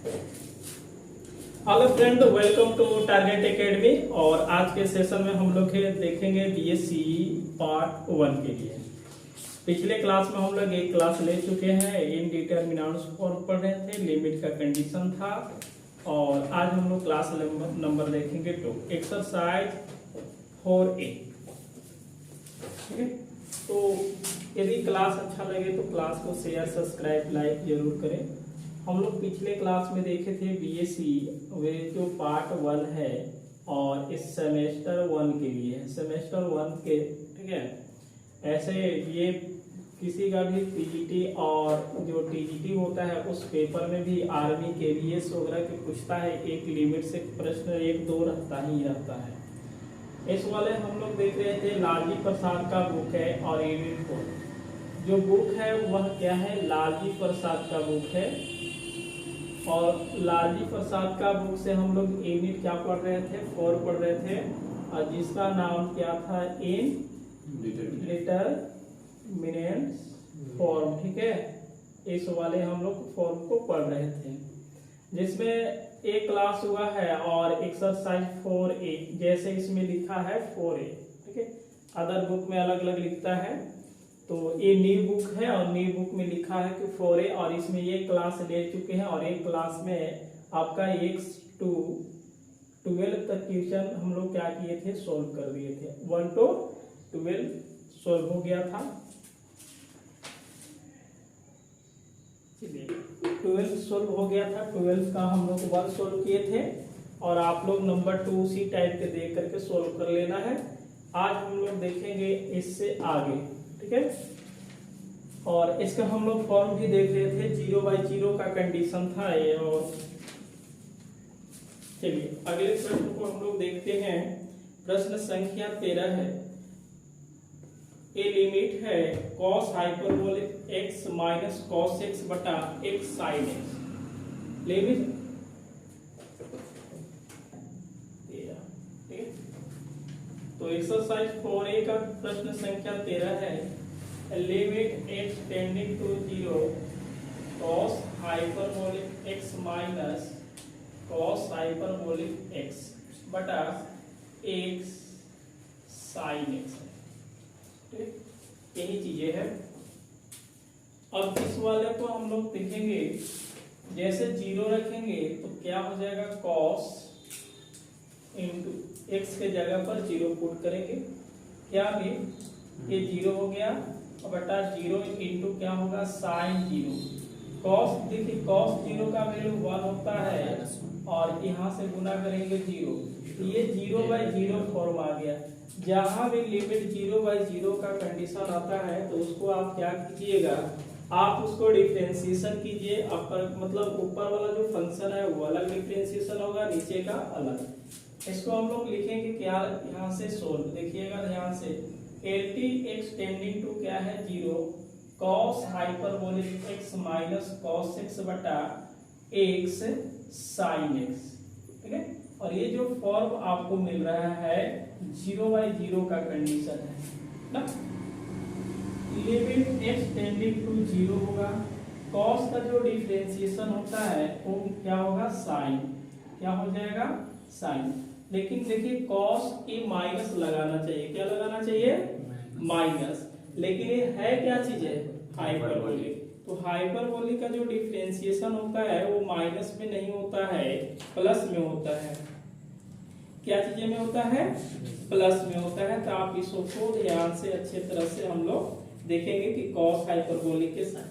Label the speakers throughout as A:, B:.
A: Hello friend, welcome to Target Academy. और आज के सेशन में हम लोग देखेंगे बीएससी पार्ट 1 के लिए। पिछले क्लास में हम लोग एक क्लास ले चुके हैं, इनडिटरमिनेंट्स फॉर्म पढ़ रहे थे, लिमिट का कंडीशन था। और आज हम लोग क्लास नंबर देखेंगे 2, एक्सरसाइज 4A। ठीक है, तो यदि क्लास अच्छा लगे तो क्लास को शेयर, सब्सक्राइब, लाइक जरूर करें। हम लोग पिछले क्लास में देखे थे बीएससी वे जो पार्ट 1 है और इस सेमेस्टर 1 के लिए है, सेमेस्टर 1 के। ठीक है, ऐसे ये किसी का भी पीजीटी और जो टीजीटी होता है उस पेपर में भी आर्मी के लिए वगैरह के पूछता है, एक लिमिट से प्रश्न 1-2 रहता है। इस वाले हम लोग देख रहे थे लालजी प्रसाद का बुक है और यूनिट 4 जो बुक है वह क्या है, लालजी प्रसाद का बुक है। और लालजी प्रसाद का बुक से हम लोग यूनिट क्या पढ़ रहे थे, 4 पढ़ रहे थे, और जिसका नाम क्या था, इनडिटरमिनेंट फॉर्म। ठीक है, इस वाले हम लोग फॉर्म को पढ़ रहे थे, जिसमें एक क्लास हुआ है और एक्सरसाइज 4A जैसे इसमें लिखा है 4A। ठीक है, अदर बुक में अलग अलग लिखता है, तो ये न्यू बुक है और न्यू बुक में लिखा है कि 4A। और इसमें ये क्लास ले चुके हैं और एक क्लास में आपका 1 to 12 तक क्वेश्चन हम लोग क्या किए थे, सोल्व कर दिए थे। 1 to 12 सोल्व हो गया था। चलिए, 12 सोल्व हो गया था। 12 का हम लोग 1 सोल्व किए थे और आप लोग नंबर 2 उसी टाइप के देख करके सोल्व कर लेना है। आज हम लोग देखेंगे इससे आगे। ठीक है, और इसका हम लोग फॉर्म भी देख रहे थे, 0/0 का कंडीशन था ये। और चलिए अगले प्रश्न को हम लोग देखते हैं। प्रश्न संख्या 13 है। ये लिमिट है cos hyperbolic x minus cos x बटा x sin x। लिमिट तो एक्सरसाइज 4A का प्रश्न संख्या 13 है। Limit x tending to 0 cos hyperbolic x minus cos hyperbolic x बटा x sin x। ठीक, यही चीजें हैं। अब इस वाले को हम लोग देखेंगे, जैसे 0 रखेंगे तो क्या हो जाएगा, cos इंटू x के जगह पर 0 पुट करेंगे, क्या भी ये 0 हो गया, और बटा 0 इंटू क्या होगा, साइन 0। cos देखिए cos 0 का वैल्यू 1 होता है और यहाँ से गुना करेंगे 0, ये 0/0 फॉर्म आ गया। जहां भी लिमिट 0/0 का कंडीशन आता है तो उसको आप क्या कीजिएगा, आप उसको डिफरेंशिएशन कीजिए। अपर मतलब ऊपर वाला जो फंक्शन है वो अलग डिफरेंशिएशन होगा, नीचे का अलग। इसको हम लोग लिखेंगे क्या, यहाँ से सोल्व देखिएगा, यहाँ से LT x टेंडिंग टू क्या है 0 cos hyperbolic x minus cos x बटा x sin x। ठीक है, और ये जो फॉर्म आपको मिल रहा है 0/0 का कंडीशन है ना। लिमिट x टेंडिंग टू 0 होगा, cos का जो डिफरेंशिएशन होता है वो क्या होगा, sin, क्या हो जाएगा, sin। लेकिन देखिए cos की माइनस लगाना चाहिए, क्या लगाना चाहिए, माइनस। लेकिन ये है क्या चीज है, हाइपरबोलिक। तो हाइपरबोलिक का जो डिफरेंशिएशन होता है वो माइनस में नहीं होता है, प्लस में होता है। क्या चीज में होता है, प्लस में होता है। तो आप इसको ध्यान से अच्छे तरह से हम लोग देखेंगे कि cos हाइपरबोलिक के साथ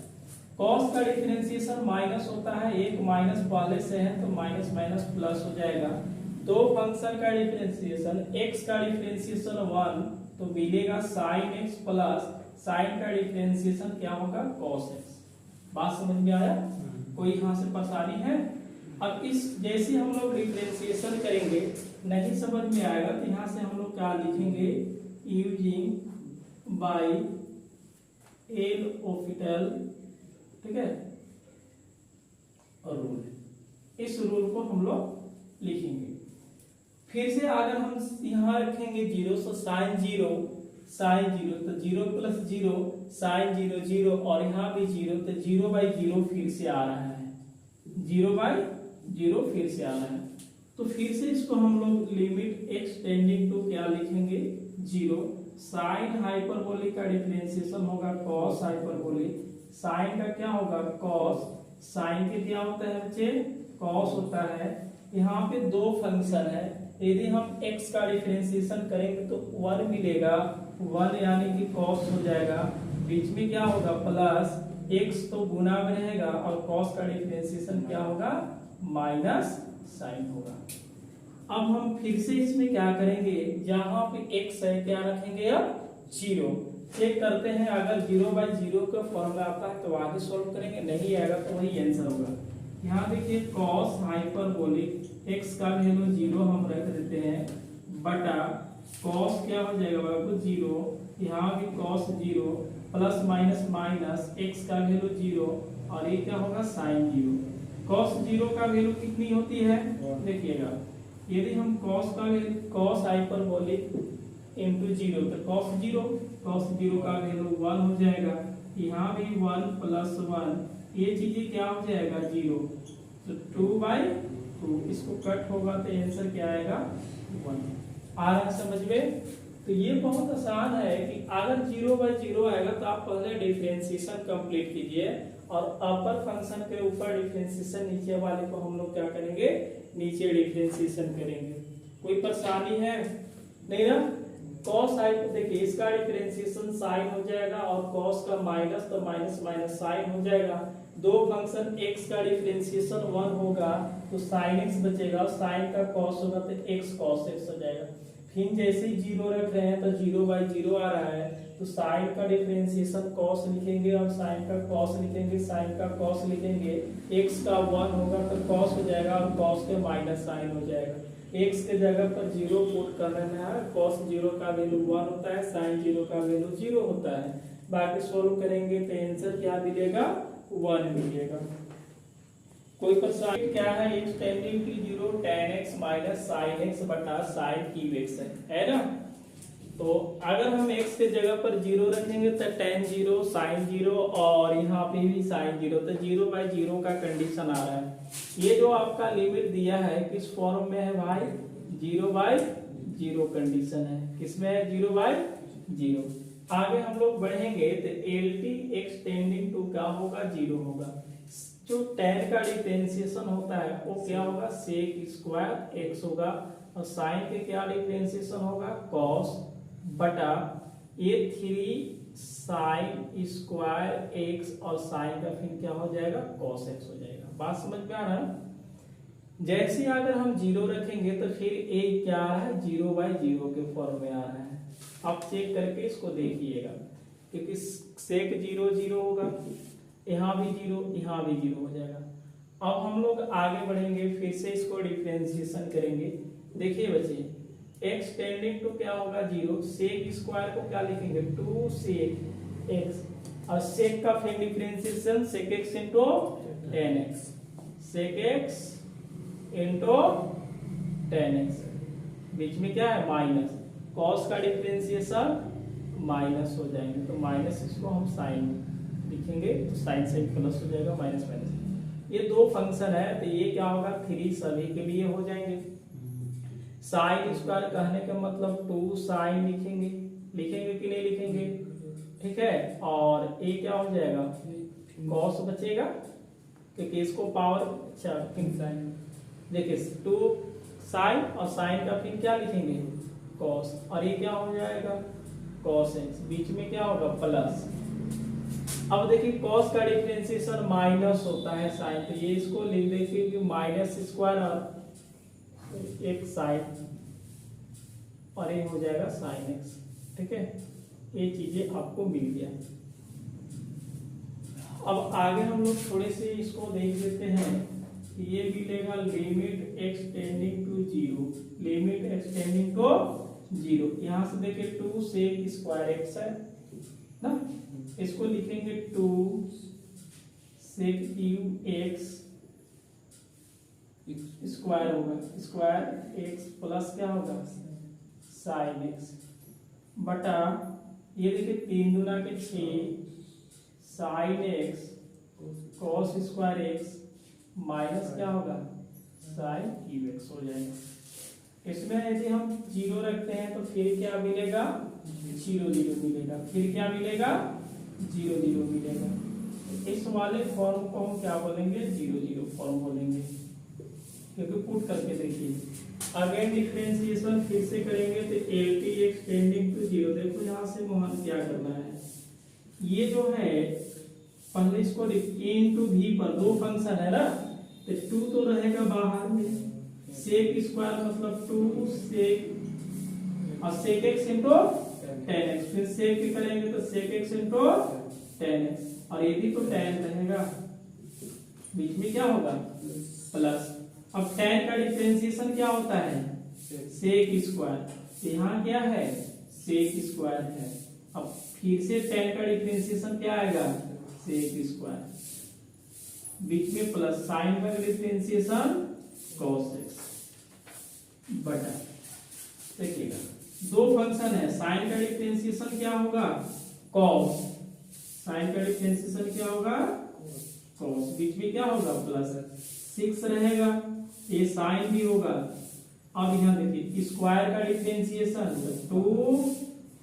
A: cos का डिफरेंशिएशन माइनस होता है, एक माइनस पहले से है तो माइनस माइनस प्लस हो जाएगा। दो फंक्शन का डिफरेंशिएशन, x का डिफरेंशिएशन 1 तो मिलेगा sin x प्लस sin का डिफरेंशिएशन क्या होगा, cos x। बात समझ में आया, कोई यहाँ से परेशानी है। अब इस जैसे हम लोग डिफरेंशिएशन करेंगे, नहीं समझ में आएगा तो यहाँ से हम लोग क्या लिखेंगे, यूजिंग बाय एल हॉस्पिटल। ठीक है, और रूल, इस रूल को हम लोग लिखेंगे। फिर से अगर हम यहाँ रखेंगे 0 तो साइन 0 तो 0 प्लस 0 साइन 0 0, और यहाँ भी 0 तो 0/0 फिर से आ रहा है, 0/0 जीरो फिर से आना है। तो फिर से इसको हम लोग लिमिट एक्स टेंडिंग टू क्या लिखेंगे, जीरो। साइन हाइपरबोलिक का डिफरेंशिएशन होगा कॉस हाइपरबोलिक। साइन का क्या होगा, कॉस। साइन के क्या होता है बच्चे, कॉस होता है। यहाँ पे दो फंक्शन है, यदि हम x का डिफरेंशिएशन करेंगे तो 1 मिलेगा, 1 यानी कि cos हो जाएगा। बीच में क्या होगा, प्लस x तो गुना में रहेगा और cos का डिफरेंशिएशन क्या होगा, माइनस साइन होगा। अब हम फिर से इसमें क्या करेंगे, जहां पे x है क्या रखेंगे, अब जीरो। चेक करते हैं, अगर 0/0 का फॉर्मूला आता है तो आगे सॉल्व करेंगे, नहीं आएगा तो वही आंसर होगा। यहाँ देखिए cos हाइपरबोलिक x का वैल्यू 0 हम रख देते हैं, बटा cos क्या हो जाएगा बाबू 0, यहाँ भी cos 0 plus minus minus x का वैल्यू 0 और ये क्या होगा sin 0। cos 0 का वैल्यू कितनी होती है, देखिएगा यदि हम cos हाइपरबोलिक इंटू 0 तो cos 0 का वैल्यू 1 हो जाएगा, यहाँ भी 1 प्लस 1 ये चीजें क्या हो जाएगा 0, तो 2/2 इसको कट होगा तो आंसर क्या आएगा 1। आ रहा है समझ में। तो ये बहुत आसान है कि अगर 0/0 आएगा तो आप पहले डिफरेंशिएशन कंप्लीट कीजिए और अपर फंक्शन के ऊपर डिफरेंशिएशन, नीचे वाले को हम लोग क्या करेंगे, नीचे डिफरेंशिएशन करेंगे। कोई परेशानी है नहीं ना। cos हाइप देखिए इसका डिफरेंशिएशन sin हो जाएगा और cos का माइनस तो माइनस माइनस sin हो जाएगा। दो फंक्शन x का डिफरेंशिएशन 1 होगा तो sin x बचेगा और sin का cos होगा तो x cos x हो जाएगा। फिर जैसे ही 0 रख रहे हैं तो 0/0 आ रहा है तो sin का डिफरेंशिएशन cos लिखेंगे और sin का cos लिखेंगे, sin का cos लिखेंगे, x का 1 होगा तो cos हो जाएगा और cos के माइनस sin हो जाएगा। x के जगह पर 0 पुट कर रहे हैं, cos 0 का वैल्यू 1 होता है, sin 0 का वैल्यू 0 होता है। बाकी सोल्व करेंगे तो आंसर क्या मिलेगा, 1 मिलेगा। कोई परेशानी क्या है, x tending to 0 tan x minus sin x बटा sin क्यूब x है ना। तो अगर हम x के जगह पर 0 रखेंगे तो tan 0 sin 0 और यहाँ पे भी sin 0, तो 0/0 का कंडीशन आ रहा है। ये जो आपका लिमिट दिया है किस फॉर्म में है भाई, 0/0 कंडीशन है, किसमें है 0/0। आगे हम लोग बढ़ेंगे तो LT x टेंडिंग टू क्या होगा, 0 होगा। जो tan का डिफरेंशिएशन होता है वो क्या होगा, sec स्क्वायर x होगा और sin के क्या डिफरेंशिएशन होगा, cos बटा ये 3 sin स्क्वायर x और sin का फिर क्या हो जाएगा, cos x हो जाएगा। बात समझ में आ रहा है। जैसे अगर हम 0 रखेंगे तो फिर a क्या आ रहा है, 0/0 के फॉर्म में आ रहा है। आप चेक करके इसको देखिएगा, क्योंकि sec 0 0 होगा, यहाँ भी 0 यहाँ भी 0 हो जाएगा। अब हम लोग आगे बढ़ेंगे, फिर से इसको डिफरेंशिएशन करेंगे। देखिए बच्चे x टेंडिंग टू क्या होगा 0, sec स्क्वायर को क्या लिखेंगे 2 sec x और sec का फिर differentiation sec x into tan x, sec x into tan x, बीच में क्या है माइनस, cos का डिफरेंशिएशन माइनस हो जाएंगे तो माइनस इसको हम sin लिखेंगे तो sin से प्लस हो जाएगा, माइनस माइनस। ये दो फंक्शन है तो ये क्या होगा 3 सभी के लिए हो जाएंगे। sin स्क्वायर कहने का मतलब 2 sin लिखेंगे कि नहीं लिखेंगे, ठीक है। और ये क्या हो जाएगा cos बचेगा क्योंकि इसको पावर, अच्छा देखिए 2 sin और sin का फिर क्या लिखेंगे cos और ये क्या हो जाएगा cos x, बीच में क्या होगा प्लस। अब देखिए cos का डिफरेंशिएशन माइनस होता है sin, तो ये इसको लिख देखिए कि माइनस स्क्वायर और एक sin और ये हो जाएगा sin x, ठीक है। ये चीजें आपको मिल गया। अब आगे हम लोग थोड़े से इसको देख लेते हैं कि ये मिलेगा limit x tending to 0, limit x tending to 0। यहाँ से देखिए 2 sec स्क्वायर x है ना, इसको लिखेंगे 2 sec क्यूब x स्क्वायर होगा, स्क्वायर x प्लस क्या होगा sin x बटा ये देखिए 3 दूना के 6 sin x cos square x minus क्या होगा साइन क्यू एक्स हो जाएगा। इसमें यदि हम जीरो रखते हैं तो फिर क्या मिलेगा, जीरो जीरो मिलेगा, फिर क्या मिलेगा, जीरो जीरो मिलेगा। इस वाले फॉर्म को हम क्या बोलेंगे, जीरो जीरो फॉर्म बोलेंगे, क्योंकि पुट करके देखिए। अगेन डिफरेंशिएशन फिर से करेंगे तो l T x tending to zero. देखो यहाँ से मोहन क्या करना है, ये जो है पहले इसको इनटू भी पर दो फंक्शन है ना, तो टू तो रहेगा बाहर में, सेक स्क्वायर मतलब टू सेक और sec x into tan x, फिर सेक भी करेंगे तो sec x into tan x, और ये भी तो टेन रहेगा, बीच में क्या होगा प्लस। अब टेन का डिफरेंशिएशन क्या होता है, सेक स्क्वायर, यहाँ क्या है सेक स्क्वायर है। अब फिर से टेन का डिफरेंशिएशन क्या आएगा, सेक स्क्वायर, बीच में प्लस, साइन का डिफरेंशिएशन cos x बटा। देखिएगा दो फंक्शन है, साइन का डिफरेंशिएशन क्या होगा cos, साइन का डिफरेंशिएशन क्या होगा cos, बीच में क्या होगा प्लस, 6 रहेगा, ये साइन भी होगा। अब यहाँ देखिए स्क्वायर का डिफरेंशिएशन 2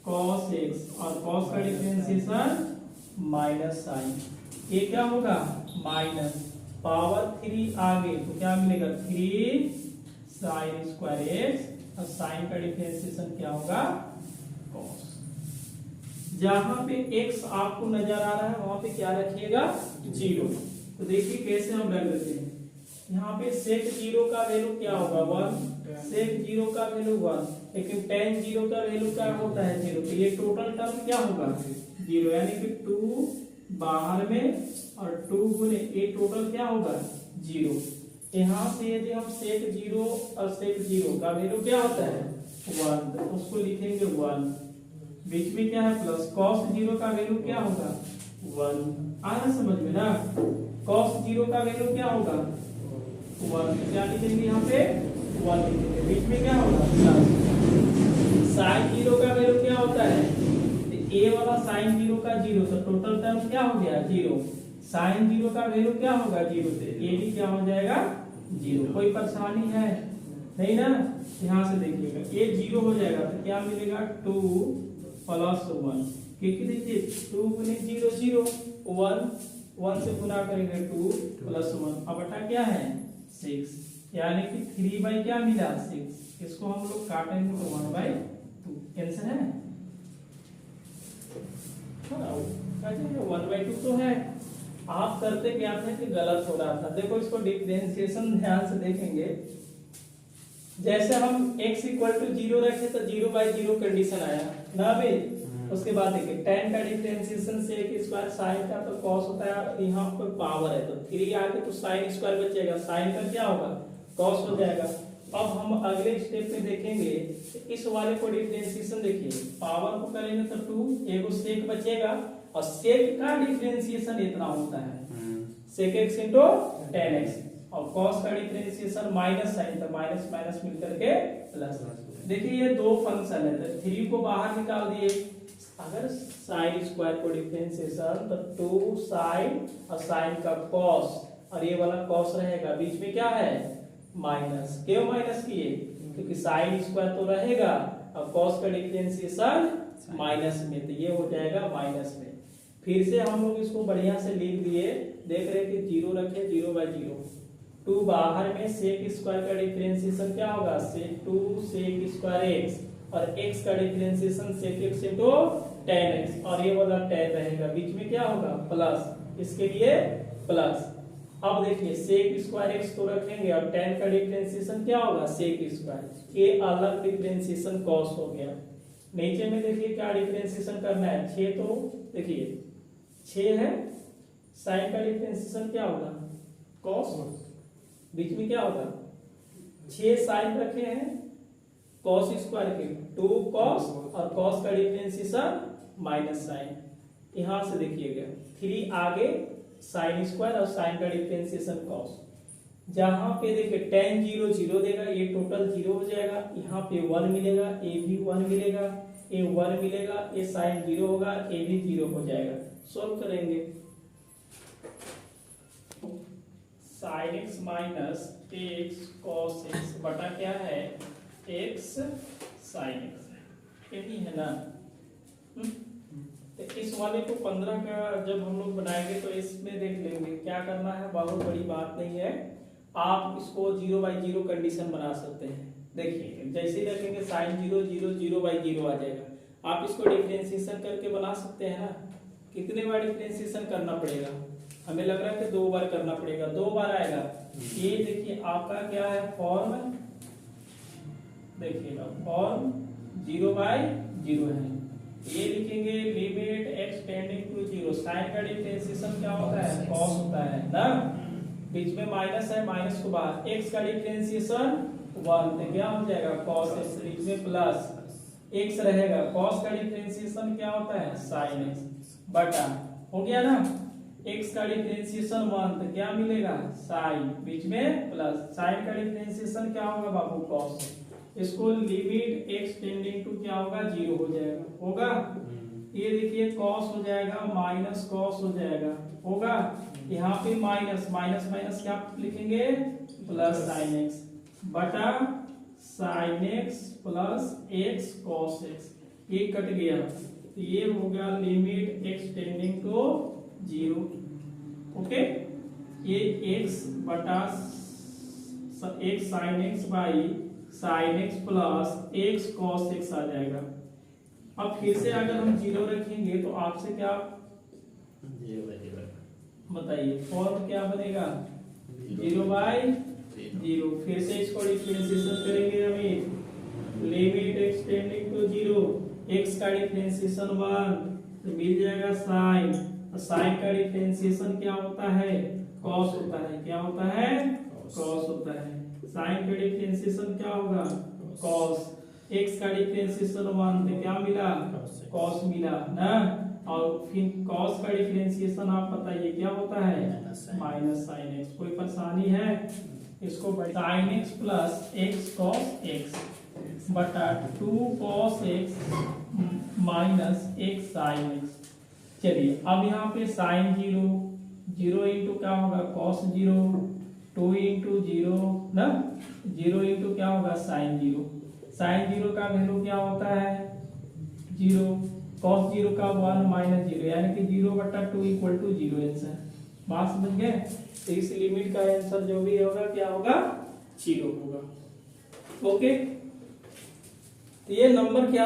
A: cos x और cos का डिफरेंशिएशन माइनस साइन, ये क्या होगा माइनस पावर 3 आगे तो क्या मिलेगा 3 साइन स्क्वायर एक्स, और साइन का डिफरेंशिएशन क्या होगा cos। जहां पे x आपको नजर आ रहा है वहां पे क्या रखिएगा जीरो। तो देखिए कैसे हम रख देते हैं, यहाँ पे सेक जीरो का वैल्यू क्या होगा 1, सेक जीरो का वैल्यू 1, लेकिन टेन जीरो का वैल्यू क्या होता है 0, तो ये टोटल टर्म क्या होगा जीरो, यानी कि 2 बाहर में और 2 गुने ये टोटल क्या होगा 0। यहाँ से यदि हम सेक जीरो और सेक जीरो का वैल्यू क्या होता है 1, तो उसको लिखेंगे 1, बीच में क्या है प्लस, cos जीरो का वैल्यू क्या होगा 1, आ रहा समझ में ना, cos जीरो का वैल्यू क्या होगा 1, क्या लिखेंगे यहाँ पे 1 लिखेंगे, बीच में क्या होगा प्लस, साइन जीरो का वैल्यू क्या होता है, ए वाला साइन जीरो का जीरो, तो टोटल टर्म क्या हो गया जीरो, साइन जीरो का वैल्यू क्या होगा जीरो, से ए भी क्या हो जाएगा जीरो। कोई परेशानी है नहीं ना, यहाँ से देखिएगा ये जीरो हो जाएगा तो क्या मिलेगा 2 प्लस 1, क्योंकि देखिए 2 गुने 0 0, 1 से गुना करेंगे 2 प्लस 1, अब बटा क्या है 6, यानी कि 3 बाई क्या मिला 6, इसको हम लोग काटेंगे तो 1/2 कैंसिल है, 1/2 तो है। आप करते क्या थे कि गलत हो रहा था, देखो इसको डिफरेंशिएशन ध्यान से देखेंगे, जैसे हम x इक्वल टू 0 रखे तो 0/0 कंडीशन आया ना बे, उसके बाद देखिए tan का डिफरेंशिएशन सेक स्क्वायर, साइन का तो cos होता है, यहाँ पर पावर है तो 3 आके तो साइन स्क्वायर बचेगा, साइन का क्या होगा cos हो जाएगा। अब हम अगले स्टेप में देखेंगे, इस वाले को डिफरेंशिएशन देखिए, पावर को करेंगे तो 2, एगो सेक बचेगा, और सेक का डिफरेंशिएशन इतना होता है सेक x इंटू tan x, और cos का डिफरेंशिएशन माइनस साइन, तो माइनस माइनस मिलकर के प्लस। देखिए ये दो फंक्शन है, तो 3 को बाहर निकाल दिए, अगर साइन स्क्वायर को डिफरेंशिएशन तो 2 साइन और साइन का cos, और ये वाला cos रहेगा, बीच में क्या है माइनस, क्यों माइनस किए क्योंकि साइन स्क्वायर तो रहेगा और cos का डिफरेंशिएशन माइनस में, तो ये हो जाएगा माइनस में। फिर से हम लोग इसको बढ़िया से लिख दिए, देख रहे कि 0 रखे 0/0, 2 बाहर में सेक स्क्वायर का डिफरेंशिएशन क्या होगा 2 सेक स्क्वायर x, और x का डिफरेंशिएशन सेक x इंटू tan x, और ये वाला tan रहेगा, बीच में क्या होगा प्लस, इसके लिए प्लस। अब देखिए सेक स्क्वायर x तो रखेंगे और tan का डिफरेंशिएशन क्या होगा सेक स्क्वायर, ये अलग डिफरेंशिएशन cos हो गया। नीचे में देखिए क्या डिफरेंशिएशन करना है 6, तो देखिए 6 है, साइन का डिफरेंशिएशन क्या होगा cos, बीच में क्या होगा 6 साइन रखे हैं cos स्क्वायर के 2 cos, और cos का डिफरेंशिएशन माइनस साइन, यहां से देखिएगा 3 आगे साइन स्क्वायर और साइन का डिफरेंशिएशन cos, जहां पे देखिए tan 0 0 देगा, ये टोटल 0 हो जाएगा, यहाँ पे 1 मिलेगा, ये भी 1 मिलेगा, ये 1 मिलेगा, ये साइन 0 होगा, ये भी 0 हो जाएगा। सॉल्व करेंगे sine x minus x cos x बटा क्या है एक्स साइन एक्स, यही है ना। तो इस वाले को 15 का जब हम लोग बनाएंगे तो इसमें देख लेंगे क्या करना है, बहुत बड़ी बात नहीं है। आप इसको 0/0 कंडीशन बना सकते हैं। देखिए जैसे ही रखेंगे साइन 0 0 0/0 आ जाएगा। आप इसको डिफरेंशिएशन करके बना सकते हैं ना। कितने बार डिफरेंशिएशन करना पड़ेगा, हमें लग रहा है कि 2 बार करना पड़ेगा, 2 बार आएगा। ये देखिए आपका क्या है फॉर्म, देखिएगा फॉर्म 0/0 है। ये लिखेंगे limit x tending to 0, sine का डिफरेंशिएशन क्या होता है कॉस होता है ना, बीच में माइनस है, माइनस को बाहर, एक्स का डिफरेंशिएशन 1 तो क्या हो जाएगा cos x, बीच में प्लस x रहेगा, cos का डिफरेंशिएशन क्या होता है sin x बटा, हो गया ना, x का डिफरेंशिएशन 1 तो क्या मिलेगा sin, बीच में प्लस, sin का डिफरेंशिएशन क्या होगा बाबू cos, इसको लिमिट x टेंडिंग टू क्या होगा 0 हो जाएगा, होगा। ये देखिए cos हो जाएगा माइनस cos हो जाएगा, होगा। यहाँ पे माइनस माइनस माइनस क्या लिखेंगे प्लस sin x बटा sin x plus x cos x, ये कट गया तो ये हो गया limit x tending to 0, okay. ये x बटा x sin x by sin x plus x cos x आ जाएगा। अब फिर से अगर हम 0 रखेंगे तो आपसे क्या बताइए फॉर्म क्या बनेगा 0/0। फिर से इसको डिफरेंशिएशन करेंगे हमें, limit x tending to 0, x का डिफरेंशिएशन 1 तो मिल जाएगा sin, sin का डिफरेंशिएशन क्या होता है cos होता है, क्या होता है cos होता है, sin का डिफरेंशिएशन क्या होगा cos, x का डिफरेंशिएशन 1 तो क्या मिला cos मिला ना, और फिर cos का डिफरेंशिएशन आप बताइए क्या होता है माइनस sin x। कोई परेशानी है, इसको sin x plus x cos x बटा 2 cos x minus x sin x। चलिए अब यहाँ पे sin 0 0 इंटू क्या होगा cos 0, 2 इंटू 0 ना, 0 इंटू क्या होगा sin 0, sin 0 का वैल्यू क्या होता है 0, cos 0 का 1 माइनस 0 यानी कि 0/2 इक्वल टू 0 आंसर। बात समझ गए, तो इस लिमिट का आंसर जो भी होगा क्या होगा 0 होगा, ओके। तो ये नंबर क्या,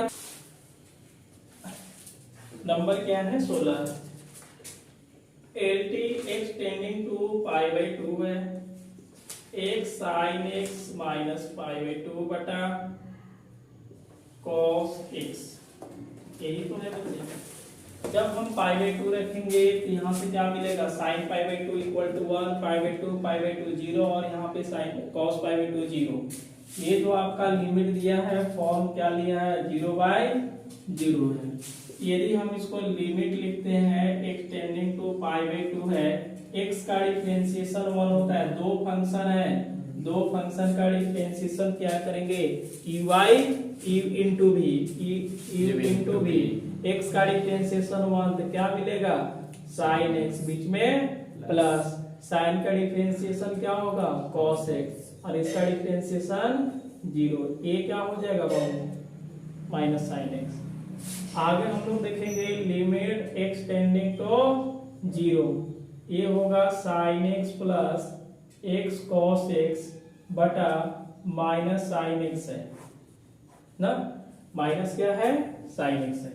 A: नंबर क्या है 16। LT x टेंडिंग टू π/2 है, x sin x माइनस π/2 बटा cos x, यही तो है बच्चे। जब हम π/2 रखेंगे तो यहाँ से क्या मिलेगा sin π/2 इक्वल टू 1, π/2 0 और यहाँ पे sin cos π/2 0। ये जो आपका लिमिट दिया है फॉर्म क्या लिया है 0/0 है। यदि हम इसको लिमिट लिखते हैं x टेंडिंग टू π/2 है, x का डिफरेंशिएशन 1 होता है, दो फंक्शन है, दो फंक्शन का डिफरेंशिएशन क्या करेंगे u इंटू v, x का डिफरेंशिएशन 1 तो क्या मिलेगा sin x, बीच में प्लस sin का डिफरेंशिएशन क्या होगा cos x और इसका डिफरेंशिएशन 0, ये क्या हो जाएगा बाबू माइनस sin x। आगे हम लोग देखेंगे लिमिट x टेंडिंग टू 0, ये होगा sin x plus x cos x बटा माइनस sin x है ना, माइनस क्या है sin x है।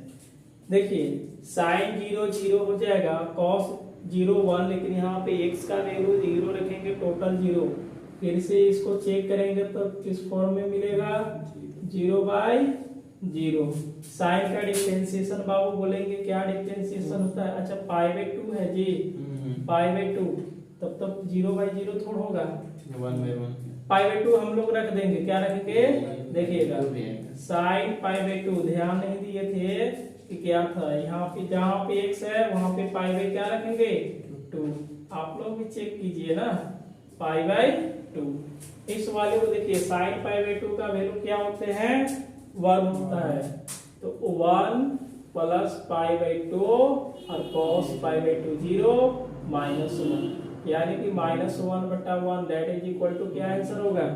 A: देखिए sin 0 0 हो जाएगा, cos 0 1, लेकिन यहाँ पे x का वैल्यू 0 रखेंगे, टोटल 0। फिर से इसको चेक करेंगे तो किस फॉर्म में मिलेगा 0/0। sin का डिफरेंशिएशन बाबू बोलेंगे क्या डिफरेंशिएशन होता है, अच्छा π/2 है जी, π/2 तब 0/0 थोड़ा होगा
B: 1/1,
A: π/2 हम लोग रख देंगे, क्या रखेंगे देखिएगा sin π/2, ध्यान नहीं दिए थे कि क्या था, यहाँ पे जहाँ पे x है वहां पे π/2 क्या रखेंगे 2, आप लोग भी चेक कीजिए ना π/2। इस वाले को देखिए sin π/2 का वैल्यू क्या होते हैं 1 होता है, तो 1 प्लस π/2 और cos π/2 0 -1, यानी कि -1/1 दैट इज इक्वल टू क्या आंसर होगा,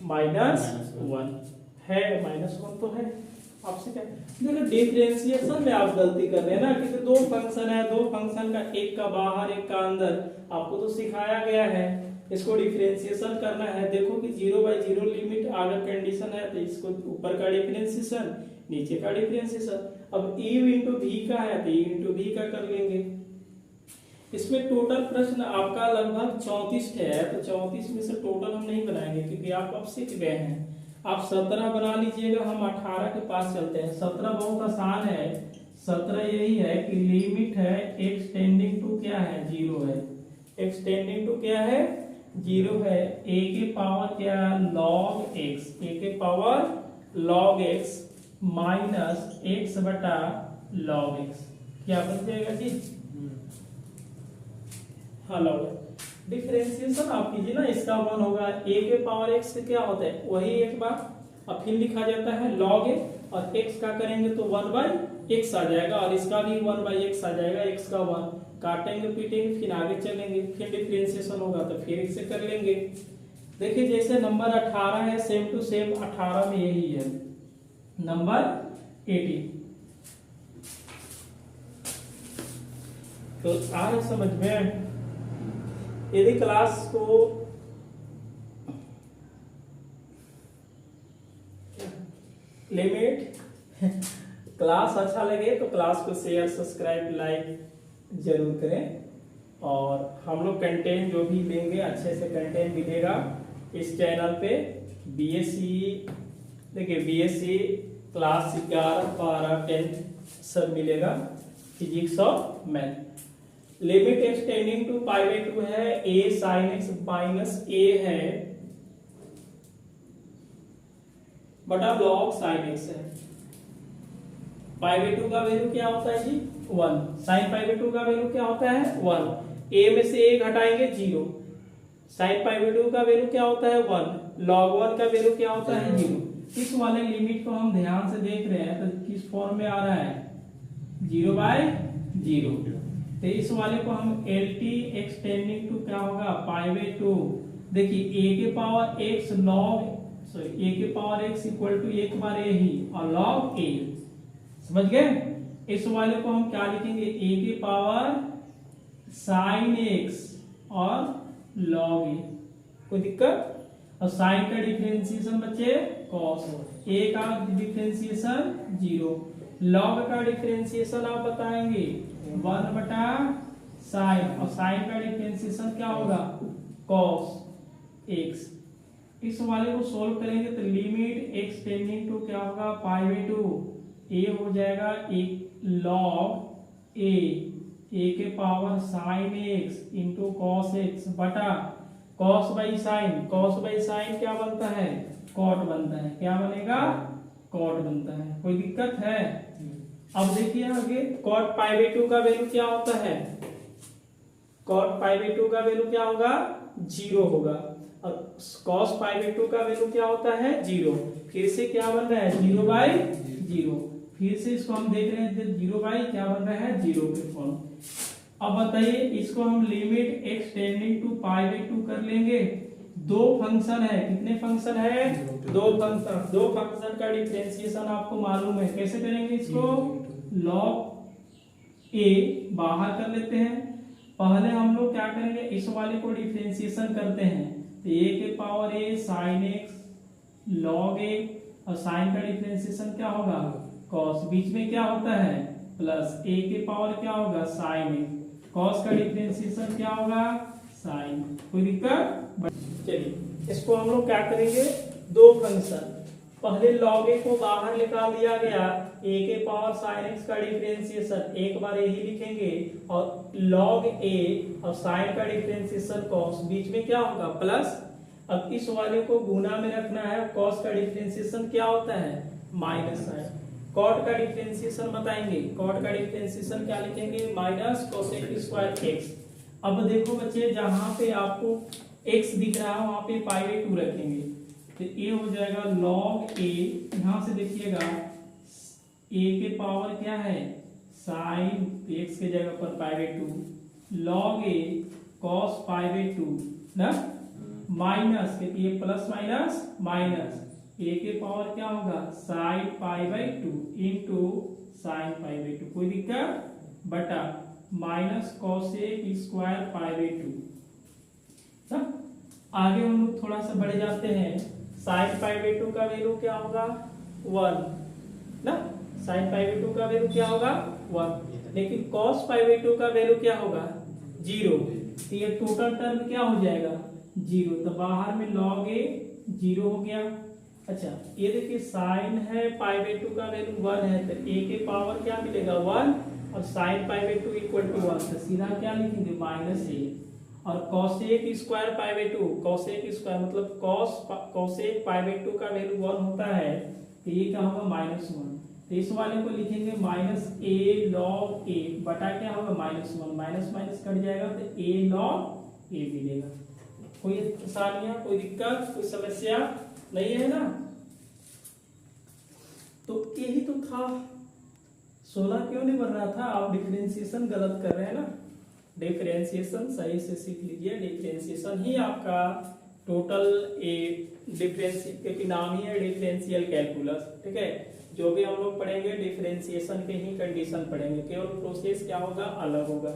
A: -1 है, -1 तो है। आपसे क्या देखो डिफरेंशिएशन में आप गलती कर रहे हैं ना, क्योंकि दो फंक्शन है, दो फंक्शन का एक का बाहर एक का अंदर, आपको तो सिखाया गया है इसको डिफरेंशिएशन करना है। देखो कि 0/0 लिमिट अगर कंडीशन है तो इसको ऊपर का डिफरेंशिएशन, नीचे का डिफरेंशिएशन। अब u इंटू वी का है तो u इंटू वी का कर लेंगे। इसमें टोटल प्रश्न आपका लगभग 34 है, तो 34 में से टोटल हम नहीं बनाएंगे क्योंकि आप अब सीख गए हैं। आप 17 बना लीजिएगा, हम 18 के पास चलते हैं। 17 बहुत आसान है। 17 यही है कि लिमिट है x टेंडिंग टू क्या है, 0 है। x टेंडिंग टू क्या है, 0 है। a के पावर क्या log x, a के power log x minus x बटा log x क्या बन जाएगा जी, हाँ log डिफरेंशिएशन आप कीजिए ना, इसका 1 होगा। a के पावर x से क्या होता है वही एक बार, अब फिर लिखा जाता है log a, और x का करेंगे तो 1/x आ जाएगा, और इसका भी 1/x आ जाएगा। x का 1 काटेंगे पीटेंगे फिर आगे चलेंगे, फिर डिफरेंशिएशन होगा तो फिर इससे कर लेंगे। देखिए जैसे नंबर 18 है, सेम टू सेम 18 में यही है नंबर 18। तो आ रहा समझ में। यदि क्लास को लिमिट क्लास अच्छा लगे तो क्लास को शेयर सब्सक्राइब लाइक जरूर करें, और हम लोग कंटेंट जो भी लेंगे अच्छे से कंटेंट मिलेगा इस चैनल पे। बीएससी देखिए, बीएससी क्लास 11, 12, 10 सब मिलेगा, फिजिक्स और मैथ। लिमिट एक्सटेंडिंग टू π/2 है, a sin x minus a है बटा log sin x है। π/2 का वैल्यू क्या होता है जी, 1। sin π/2 का वैल्यू क्या होता है 1। a में से a घटाएंगे 0। sin π/2 का वैल्यू क्या होता है 1। log 1 का वैल्यू क्या होता है 0। इस वाले लिमिट को हम ध्यान से देख रहे हैं तो किस फॉर्म में आ रहा है, 0/0। तो इस वाले को हम LT एक्सटेंडिंग टू क्या होगा π/2। देखिए a के पावर x log a के पावर x इक्वल टू एक बार a ही और log a, समझ गए। इस वाले को हम क्या लिखेंगे, a के पावर sin x और log a, कोई दिक्कत। और साइन का डिफरेंशिएशन बच्चे cos, a का डिफरेंशिएशन 0, log का डिफरेंशिएशन आप बताएंगे 1 बटा साइन, और साइन का डिफरेंशिएशन क्या होगा cos x। इस वाले को सोल्व करेंगे तो लिमिट x टेंडिंग टू क्या होगा π/2, a हो जाएगा एक log a के power sin x into cos x बटा cos बाई साइन क्या बनता है, cot बनता है। क्या बनेगा, cot बनता है। कोई दिक्कत है। अब देखिए आगे cot π/2 का वैल्यू क्या होता है, cot π/2 का वैल्यू क्या होगा 0 होगा, और cos π/2 का वैल्यू क्या होता है 0। फिर से क्या बन रहा है 0/0। फिर से इसको हम देख रहे हैं 0 बाई क्या बन रहा है 0 के फॉर्म। अब बताइए इसको हम लिमिट x टेंडिंग टू π/2 कर लेंगे। दो फंक्शन है, कितने फंक्शन है, दो फंक्शन का डिफरेंशिएशन आपको मालूम है। कैसे करेंगे इसको, log a बाहर कर लेते हैं। पहले हम लोग क्या करेंगे, इस वाले को डिफरेंशिएशन करते हैं तो a के power a sin x log a, और साइन का डिफरेंशिएशन क्या होगा cos, बीच में क्या होता है प्लस, a के पावर क्या होगा sin x, cos का डिफरेंशिएशन क्या होगा sin। कोई दिक्कत। चलिए इसको हम लोग क्या करेंगे, दो फंक्शन, पहले log a को बाहर निकाल दिया गया, a के पावर sin x का डिफरेंशिएशन एक बार यही लिखेंगे, और log a और sin का डिफरेंशिएशन cos, बीच में क्या होगा प्लस। अब इस वाले को गुना में रखना है, cos का डिफरेंशिएशन क्या होता है माइनस है। cot का डिफरेंशिएशन बताएंगे, cot का डिफरेंशिएशन क्या लिखेंगे माइनस cosec स्क्वायर x। अब देखो बच्चे जहां पे आपको x दिख रहा है वहां पे π/2 रखेंगे तो a हो जाएगा log a, यहां से देखिएगा a के पावर क्या है sin, x के जगह पर π/2 log a cos pi by 2 ना माइनस, क्योंकि ये प्लस माइनस माइनस, ए के पावर क्या होगा sign pi by 2 into sine pi by 2, कोई दिक्कत, बटा minus cosec square pi by 2 ना। आगे हम लोग थोड़ा सा बढ़ जाते हैं, साइन पाई बाई 2 का वैल्यू क्या होगा 1 ना, साइन पाई बाई 2 का वैल्यू क्या होगा 1, लेकिन कॉस पाई बाई 2 का वैल्यू क्या होगा 0, तो ये टोटल टर्म क्या हो जाएगा 0, तो बाहर में लॉग ए 0 हो गया। अच्छा ये देखिए साइन है पाई बाई 2 का वैल्यू 1 है, तो ए के पावर क्या मिलेगा 1 और sine pi by 2 equal to 1, तो सीधा क्या लिखेंगे माइनस ए, और cosec square pi by 2, cosec square मतलब कोसेक पाई बाई 2 का वैल्यू 1 होता है, तो ये क्या होगा -1, तो इस वाले को लिखेंगे माइनस ए लॉग ए बटा क्या होगा -1, माइनस माइनस कट जाएगा तो ए लॉग ए मिलेगा। कोई आसानियां, कोई दिक्कत, कोई समस्या नहीं है ना। तो यही तो था, 16 क्यों नहीं बन रहा था, आप डिफरेंशिएशन गलत कर रहे हैं ना। डिफरेंशिएशन सही से सीख लीजिए, डिफरेंशिएशन ही आपका टोटल ए डिफरेंशियल, क्योंकि नाम ही है डिफरेंशियल कैलकुलस, ठीक है। जो भी हम लोग पढ़ेंगे डिफरेंशिएशन के ही कंडीशन पढ़ेंगे, केवल प्रोसेस क्या होगा अलग होगा।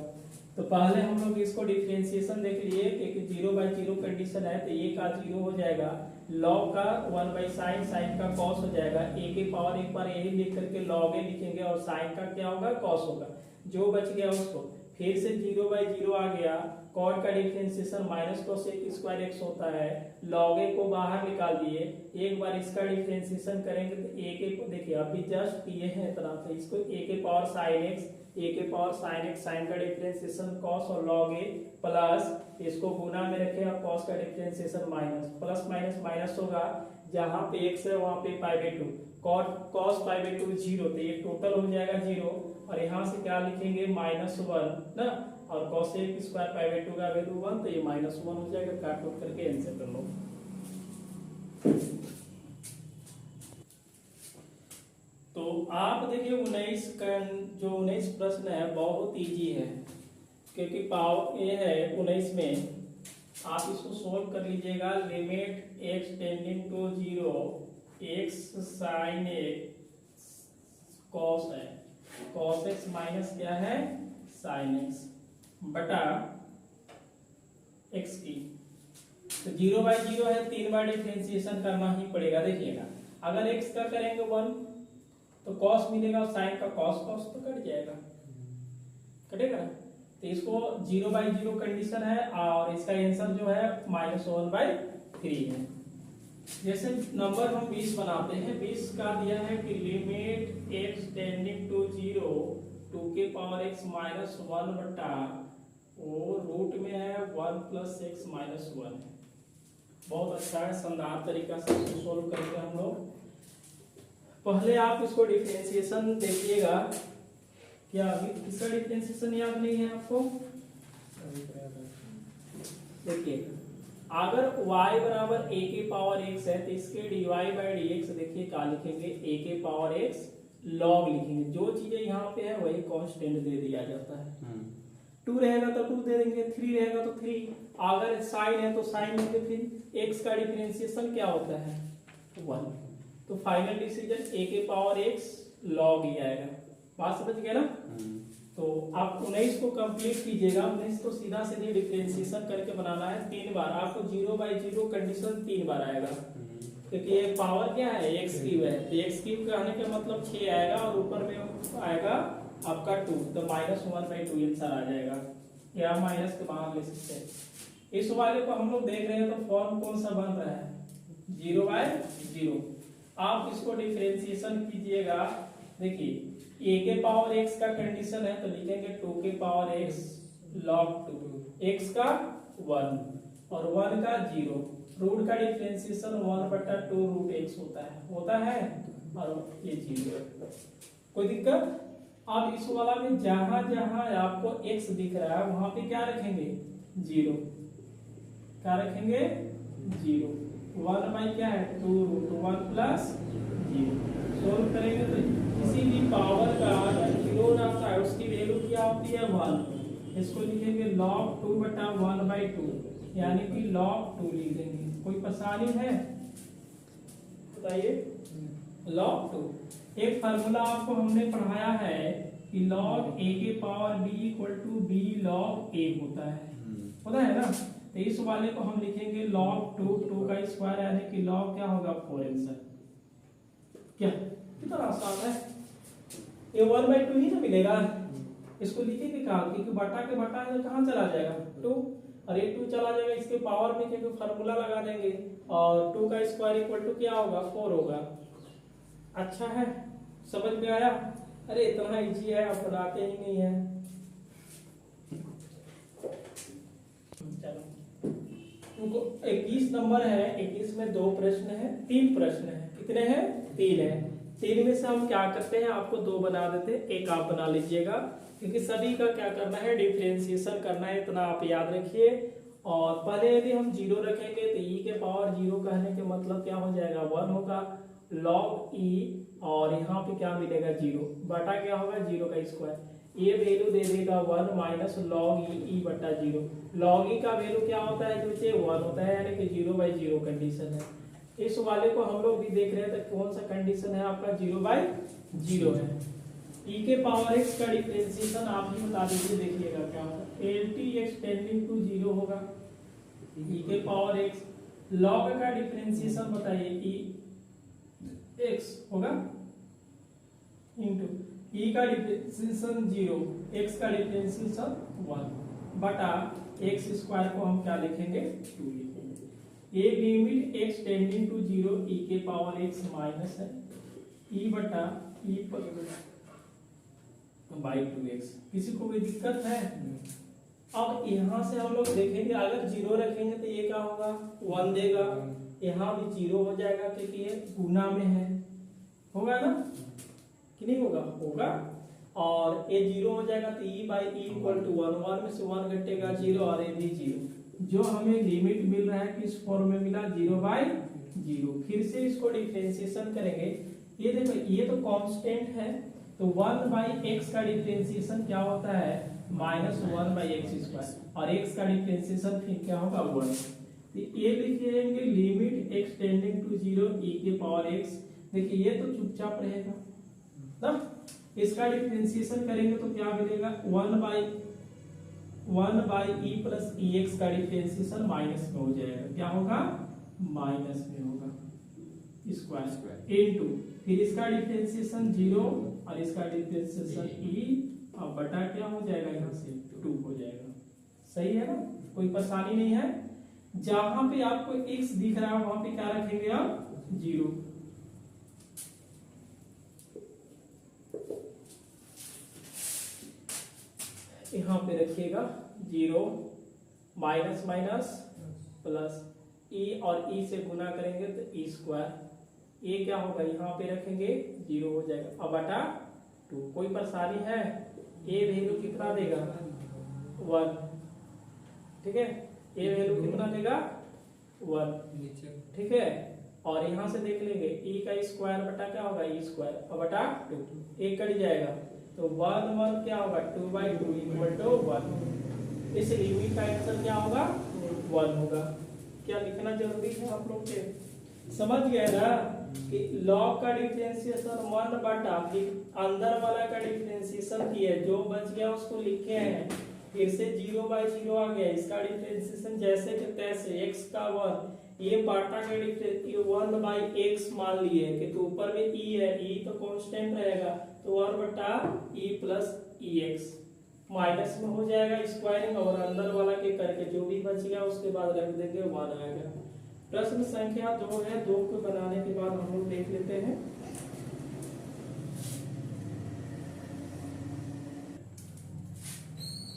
A: तो पहले हम लोग इसको डिफरेंशिएशन देख लिए, क्योंकि 0/0 कंडीशन है, तो ये का 0 हो जाएगा, लॉग का 1 साइन, साइन का कॉस हो जाएगा, ए के पावर एक बार यही लिख करके लॉग ए लिखेंगे और साइन का क्या होगा कॉस होगा, जो बच गया उसको फिर से 0/0 आ गया, कॉट का differentiation minus cosec square x होता है, लॉग ए को बाहर निकाल दिए, एक बार इसका डिफरेंशिएशन करेंगे तो ए के देखिए अभी जस्ट ये है इतना, तो इसको ए के पावर साइन एक्स, ए के पावर साइन एक्स, साइन का डिफरेंशिएशन कॉस और लॉग ए प्लस इसको गुना में रखे और कॉस का differentiation minus, plus minus minus होगा, जहां पे एक्स है वहां पे पाई बाई 2, कॉस पाई बाई 2 0, तो ये टोटल हो जाएगा 0, और यहाँ से क्या लिखेंगे -1 ना, और कोसेक स्क्वायर पाई बाई 2 का वैल्यू 1, तो ये -1 हो जाएगा, काट उठ करके आंसर कर लो। तो आप देखिए 19 प्रश्न है बहुत इजी है, क्योंकि पावर ये है 19 में, आप इसको सोल्व कर लीजिएगा। Limit x tending to 0 x sine x cos है, कॉस x माइनस क्या है साइन x बटा x की, तो 0/0 है, 3 बार डिफरेंशिएशन करना ही पड़ेगा। देखिएगा अगर x का करेंगे 1 तो cos मिलेगा, और साइन का cos तो कट जाएगा, कटेगा, तो इसको 0/0 कंडीशन है, और इसका आंसर जो है -1/3 है। जैसे नंबर हम 20 बनाते हैं, 20 का दिया है कि लिमिट x टेंडिंग टू 0 2 के पावर x -1 बटा वो रूट में है 1 + x -1 है। बहुत अच्छा है, शानदार तरीका से इसको सोल्व करेंगे हम लोग। पहले आप इसको डिफरेंशिएशन देखिएगा, क्या अभी इसका डिफरेंशिएशन याद नहीं है आपको? देखिए अगर y बराबर a के पावर x है, तो इसके dy/dx देखिए क्या लिखेंगे, a के पावर x लॉग लिखेंगे, जो चीजें यहाँ पे है वही कांस्टेंट दे दिया जाता है। 2 रहेगा तो 2 दे देंगे, 3 रहेगा तो 3, अगर साइन है तो साइन लेंगे, फिर x का डिफरेंशिएशन क्या होता है 1, तो फाइनल डिसीजन a के पावर x लॉग ही आएगा। बात समझ गया ना? तो आप 19 को कंप्लीट कीजिएगा, 19 को सीधा सीधे डिफरेंशिएशन करके बनाना है 3 बार, आपको 0/0 कंडीशन 3 बार आएगा, क्योंकि ये पावर क्या है x क्यूब है, तो x क्यूब कहने का मतलब 6 आएगा, और ऊपर में आएगा आपका 2, तो -1/2 आंसर आ जाएगा, या माइनस के बाहर ले सकते हैं। इस वाले को हम लोग देख रहे हैं, तो फॉर्म कौन सा बन रहा है 0/0। आप इसको डिफरेंशिएशन कीजिएगा, देखिए a के पावर x का कंडीशन है, तो लिखेंगे 2 के पावर x log 2, x का 1 और 1 का 0, रूट का डिफरेंशिएशन 1/2 रूट x होता है, और ये 0 है। कोई दिक्कत? अब इस वाला में जहां जहां आपको x दिख रहा है वहां पे क्या रखेंगे 0, क्या रखेंगे 0, 1 क्या है 2 रूट 1 + 0। सोल्व करेंगे तो किसी भी पावर का अगर 0 रहता है उसकी वैल्यू क्या होती है 1, इसको लिखेंगे log 2 बटा 1/2, यानी कि log 2 लिख देंगे। कोई परेशानी है बताइए? log 2 एक फार्मूला आपको हमने पढ़ाया है कि log a के power b equal to b log a होता है ना। तो इस वाले को हम लिखेंगे log 2 का स्क्वायर, यानी कि log क्या होगा 4x। क्या कितना आसान है, ये 1/2 ही ना मिलेगा। इसको लिखेंगे कहाँ, क्योंकि बटा के बटा कहाँ चला जाएगा 2, और ये 2 चला जाएगा इसके पावर में, क्योंकि फार्मूला लगा देंगे, और 2 का स्क्वायर इक्वल टू क्या होगा 4 होगा। अच्छा है, समझ में आया? अरे इतना इजी है, आप बनाते ही नहीं है। चलो 21 नंबर है, 21 में 2 प्रश्न है, 3 प्रश्न है। कितने हैं? 3 है। 3 में से हम क्या करते हैं, आपको 2 बना देते हैं, एक आप बना लीजिएगा, क्योंकि सभी का क्या करना है, डिफरेंशिएशन करना है, इतना आप याद रखिए। और पहले यदि हम 0 रखेंगे तो e के पावर 0 कहने के मतलब क्या हो जाएगा 1 होगा log e, और यहाँ पे क्या मिलेगा 0 बटा क्या होगा 0 का स्क्वायर। ये वैल्यू दे देगा 1 माइनस log e बटा 0। log e का वैल्यू क्या होता है बच्चे 1 होता है, यानी कि 0/0 कंडीशन है। इस वाले को हम लोग भी देख रहे हैं, तो कौन सा कंडीशन है आपका 0/0 है। e के पावर x का डिफरेंशिएशन आप ही बता दीजिए, देखिएगा क्या होगा। LTx टेंडिंग टू 0 होगा, e के पावर x log का डिफरेंशिएशन बताइए, e x होगा इंटू e का डिफरेंशिएशन 0, x का डिफरेंशिएशन 1 बटा x स्क्वायर को हम क्या लिखेंगे 2 लिखेंगे। एक limit x tending to 0 e के पावर x माइनस है e बटा e बाई 2x। किसी को कोई दिक्कत है? अब यहाँ से हम लोग देखेंगे, अगर 0 रखेंगे तो ये क्या होगा 1 देगा, यहाँ भी 0 हो जाएगा क्योंकि ये गुना में है, होगा ना कि नहीं होगा? होगा। और ये 0 हो जाएगा तो e/e इक्वल टू 1, 1 में से 1 घटेगा 0, और ये भी 0। जो हमें लिमिट मिल रहा है किस फॉर्म में मिला 0/0। फिर से इसको डिफरेंशिएशन करेंगे, ये देखो ये तो कांस्टेंट है, तो 1/x का डिफरेंशिएशन क्या होता है -1/x स्क्वायर, और x का डिफरेंशिएशन फिर क्या होगा 1। तो ये लिखेंगे limit x tending to 0 e के पावर x। देखिए ये तो चुपचाप रहेगा ना, इसका डिफरेंशिएशन करेंगे तो क्या मिलेगा 1/e प्लस ex का डिफरेंशिएशन माइनस में हो जाएगा, क्या होगा माइनस में होगा स्क्वायर इनटू, फिर इसका डिफरेंशिएशन 0 और इसका डिफरेंशिएशन e, और बटा क्या हो जाएगा यहाँ से 2 हो जाएगा। सही है ना, कोई परेशानी नहीं है। जहां पे आपको x दिख रहा है वहां पे क्या रखेंगे आप 0। यहाँ पे रखिएगा 0, माइनस माइनस प्लस e, और e से गुना करेंगे तो e स्क्वायर, ये क्या होगा यहाँ पे रखेंगे 0 हो जाएगा, अब बटा 2। कोई परेशानी है? ए वैल्यू कितना देगा 1, ठीक है, ए वैल्यू कितना देगा 1, ठीक है। और यहाँ से देख लेंगे e का स्क्वायर बटा क्या होगा e स्क्वायर, और बटा 2, एक कट जाएगा तो 1 क्या होगा 2/2 इक्वल टू 1। इस लिमिट का आंसर क्या होगा 1 होगा। क्या लिखना जरूरी है आप लोग के? समझ गए ना कि log का डिफरेंशिएशन 1 बटा फिर अंदर वाला का डिफरेंशिएशन किया, जो बच गया उसको लिखे हैं, फिर से 0/0 आ गया, इसका डिफरेंशिएशन जैसे कि तैसे x का 1, ये बाटा का डिफरेंशिएशन 1/x मान लिए कि तो ऊपर में e है, e तो कांस्टेंट रहेगा, तो 1 बटा e प्लस ex माइनस में हो जाएगा स्क्वायरिंग, और अंदर वाला के करके जो भी बच गया उसके बाद रख देंगे 1 आएगा। प्रश्न संख्या 2 है, 2 को बनाने के बाद हम लोग देख लेते हैं।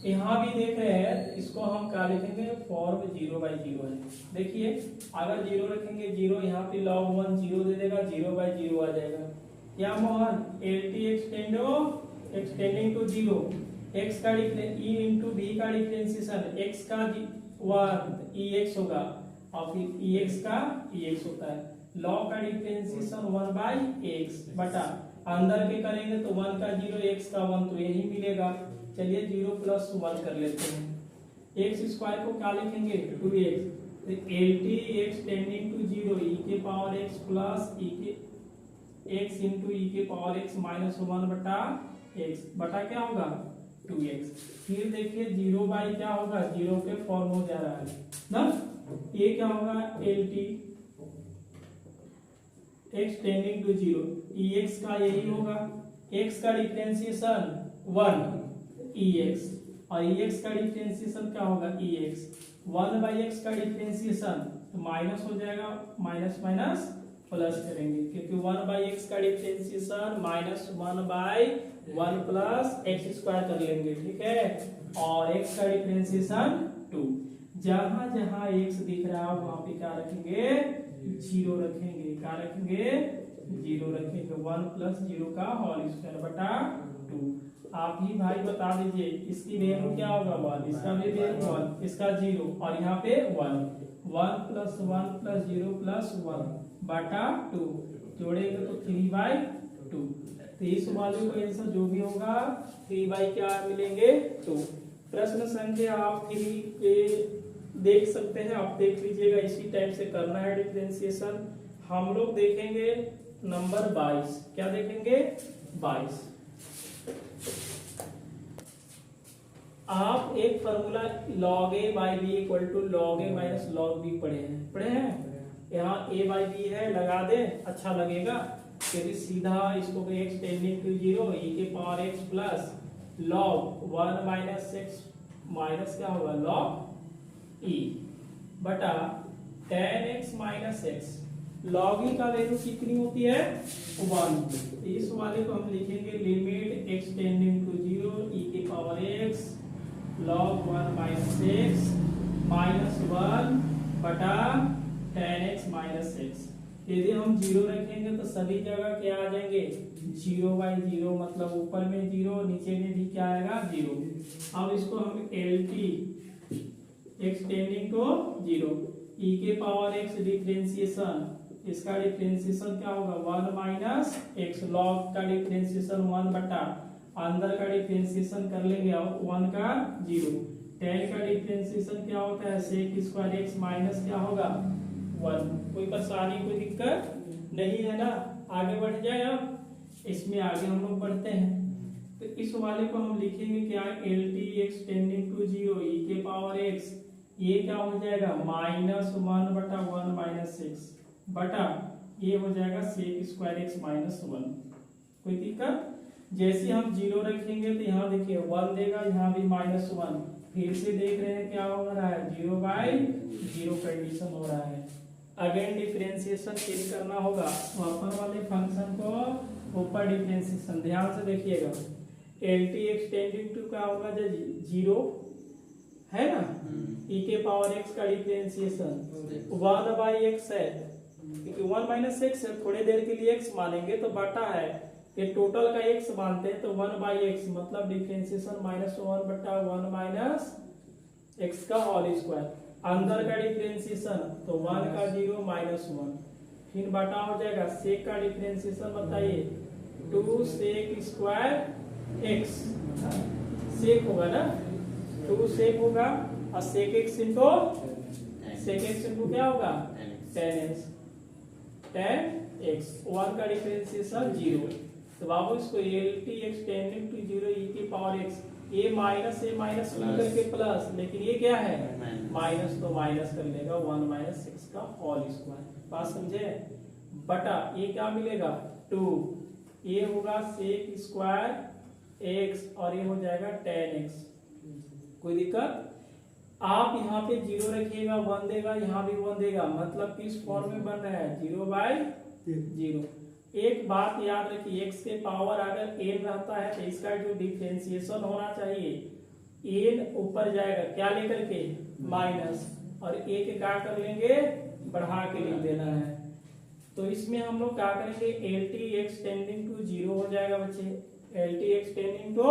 A: यहाँ भी देख रहे हैं, इसको हम क्या लिखेंगे फॉर्म 0/0 है। देखिए अगर 0 रखेंगे 0, यहाँ पे log 1 0 दे देगा, 0/0 आ जाएगा। क्या मोहन LT एक्सटेंडिंग टू 0, x का e इंटू b का डिफरेंशिएशन, x का 1 ex होगा, और फिर ex का ex होता है, log का डिफरेंशिएशन 1/x बटा अंदर के करेंगे तो 1 का 0 x का 1, तो यही मिलेगा। चलिए 0 प्लस 1 कर लेते हैं। एक्स स्क्वायर को क्या लिखेंगे 2x, L T x tending to 0 e के पावर x प्लस ई के x इंटू ई के पावर x माइनस 1 बटा x बटा क्या होगा 2x। फिर देखिए 0 बाई क्या होगा 0 के फॉर्म हो जा रहा है ना, ये क्या होगा L T x tending to 0 e x का यही होगा, x का डिफरेंशिएशन 1 ई एक्स और ई एक्स का डिफरेंशिएशन क्या होगा ई एक्स, 1 बाई एक्स का डिफरेंशिएशन तो माइनस हो जाएगा, माइनस माइनस प्लस करेंगे क्योंकि 1 बाई एक्स का differentiation minus 1 by 1 plus x square कर लेंगे, ठीक है। और x का डिफरेंशिएशन 2, जहां जहां x दिख रहा है वहां पे क्या रखेंगे 0 रखेंगे, क्या रखेंगे 0 रखेंगे, 1 प्लस 0 का होल स्क्वायर बटा 2। आप ही भाई बता दीजिए इसकी वैल्यू क्या होगा 1, इसका भी वैल्यू 1, इसका 0 और यहाँ पे 1 प्लस 1 प्लस 0 प्लस 1 बटा 2 जोड़ेंगे तो 3/2। तो इस वाले का आंसर जो भी होगा 3 बाई क्या मिलेंगे 2। प्रश्न संख्या आप 3 के देख सकते हैं, आप देख लीजिएगा, इसी टाइप से करना है डिफरेंशिएशन। हम लोग देखेंगे नंबर 22, क्या देखेंगे 22। आप एक formula log a by b equal to log a minus log b पढ़े हैं। यहाँ a बाई बी है, लगा दे अच्छा लगेगा क्योंकि सीधा इसको x टेंडिंग टू 0 e के power x plus log 1 minus x minus क्या होगा log e बटा tan x minus x। log e का वैल्यू कितनी होती है 1। इस वाले को हम लिखेंगे limit x tending to 0 e के power x log 1 minus x minus 1 बटा tan x माइनस x। यदि हम 0 रखेंगे तो सभी जगह क्या आ जाएंगे 0 बाई 0, मतलब ऊपर में 0 नीचे में भी क्या आएगा 0। अब इसको हम L T x tending to 0 e के पावर x डिफरेंशिएशन, इसका डिफरेंशिएशन क्या होगा 1 माइनस x, log का डिफरेंशिएशन 1 बटा अंदर का डिफरेंशिएशन कर लेंगे 1 का 0, tan का डिफरेंशिएशन क्या होता है sec स्क्वायर x माइनस क्या होगा 1। कोई परेशानी कोई दिक्कत नहीं है ना, आगे बढ़ जाए। अब इसमें आगे हम लोग बढ़ते हैं तो इस वाले को हम लिखेंगे क्या L T x tending to 0 e के पावर x, ये क्या हो जाएगा माइनस 1 बटा 1 माइनस 6 बटा ये हो जाएगा sec स्क्वायर x माइनस 1। कोई दिक्कत, जैसे हम 0 रखेंगे तो यहाँ देखिए 1 देगा, यहाँ भी माइनस 1, फिर से देख रहे हैं क्या हो रहा है 0 बाई 0 कंडीशन हो रहा है। अगेन डिफरेंशिएशन चेंज करना होगा, ऊपर वाले फंक्शन को ऊपर डिफरेंशिएशन ध्यान से देखिएगा। L T x tending to का होगा जो 0 है ना, e के पावर x का डिफरेंशिएशन 1 बाई x है क्योंकि 1 माइनस x है, थोड़ी देर के लिए x मानेंगे तो बटा है, ये टोटल का x मानते हैं तो 1 बाई x मतलब डिफरेंशिएशन माइनस 1 बटा 1 माइनस x का होल स्क्वायर, अंदर का डिफरेंशिएशन तो 1 का 0 माइनस 1, फिर बटा हो जाएगा सेक का डिफरेंशिएशन बताइए 2 सेक स्क्वायर x, सेक होगा ना 2 सेक होगा और सेक x इंटू क्या होगा tan x, 1 का डिफरेंशिएशन 0। तो बाबू इसको L T x tending to 0 e की पावर x, ये माइनस मिलकर के प्लस, लेकिन ये क्या है माइनस, तो माइनस कर लेगा 1 माइनस 6 का होल स्क्वायर, बात समझे, बटा ये क्या मिलेगा 2, ये होगा सेक स्क्वायर x और ये हो जाएगा tan x। कोई दिक्कत, आप यहाँ पे 0 रखिएगा 1 देगा, यहाँ भी 1 देगा, मतलब किस फॉर्म में बन रहा है 0 बाई 0। एक बात याद रखिए x के पावर अगर n रहता है तो इसका जो डिफरेंशिएशन होना चाहिए n ऊपर जाएगा क्या लेकर के माइनस, और a के क्या कर लेंगे बढ़ा के लिख देना है। तो इसमें हम लोग क्या करेंगे L T x tending to 0 हो जाएगा बच्चे, L T x tending to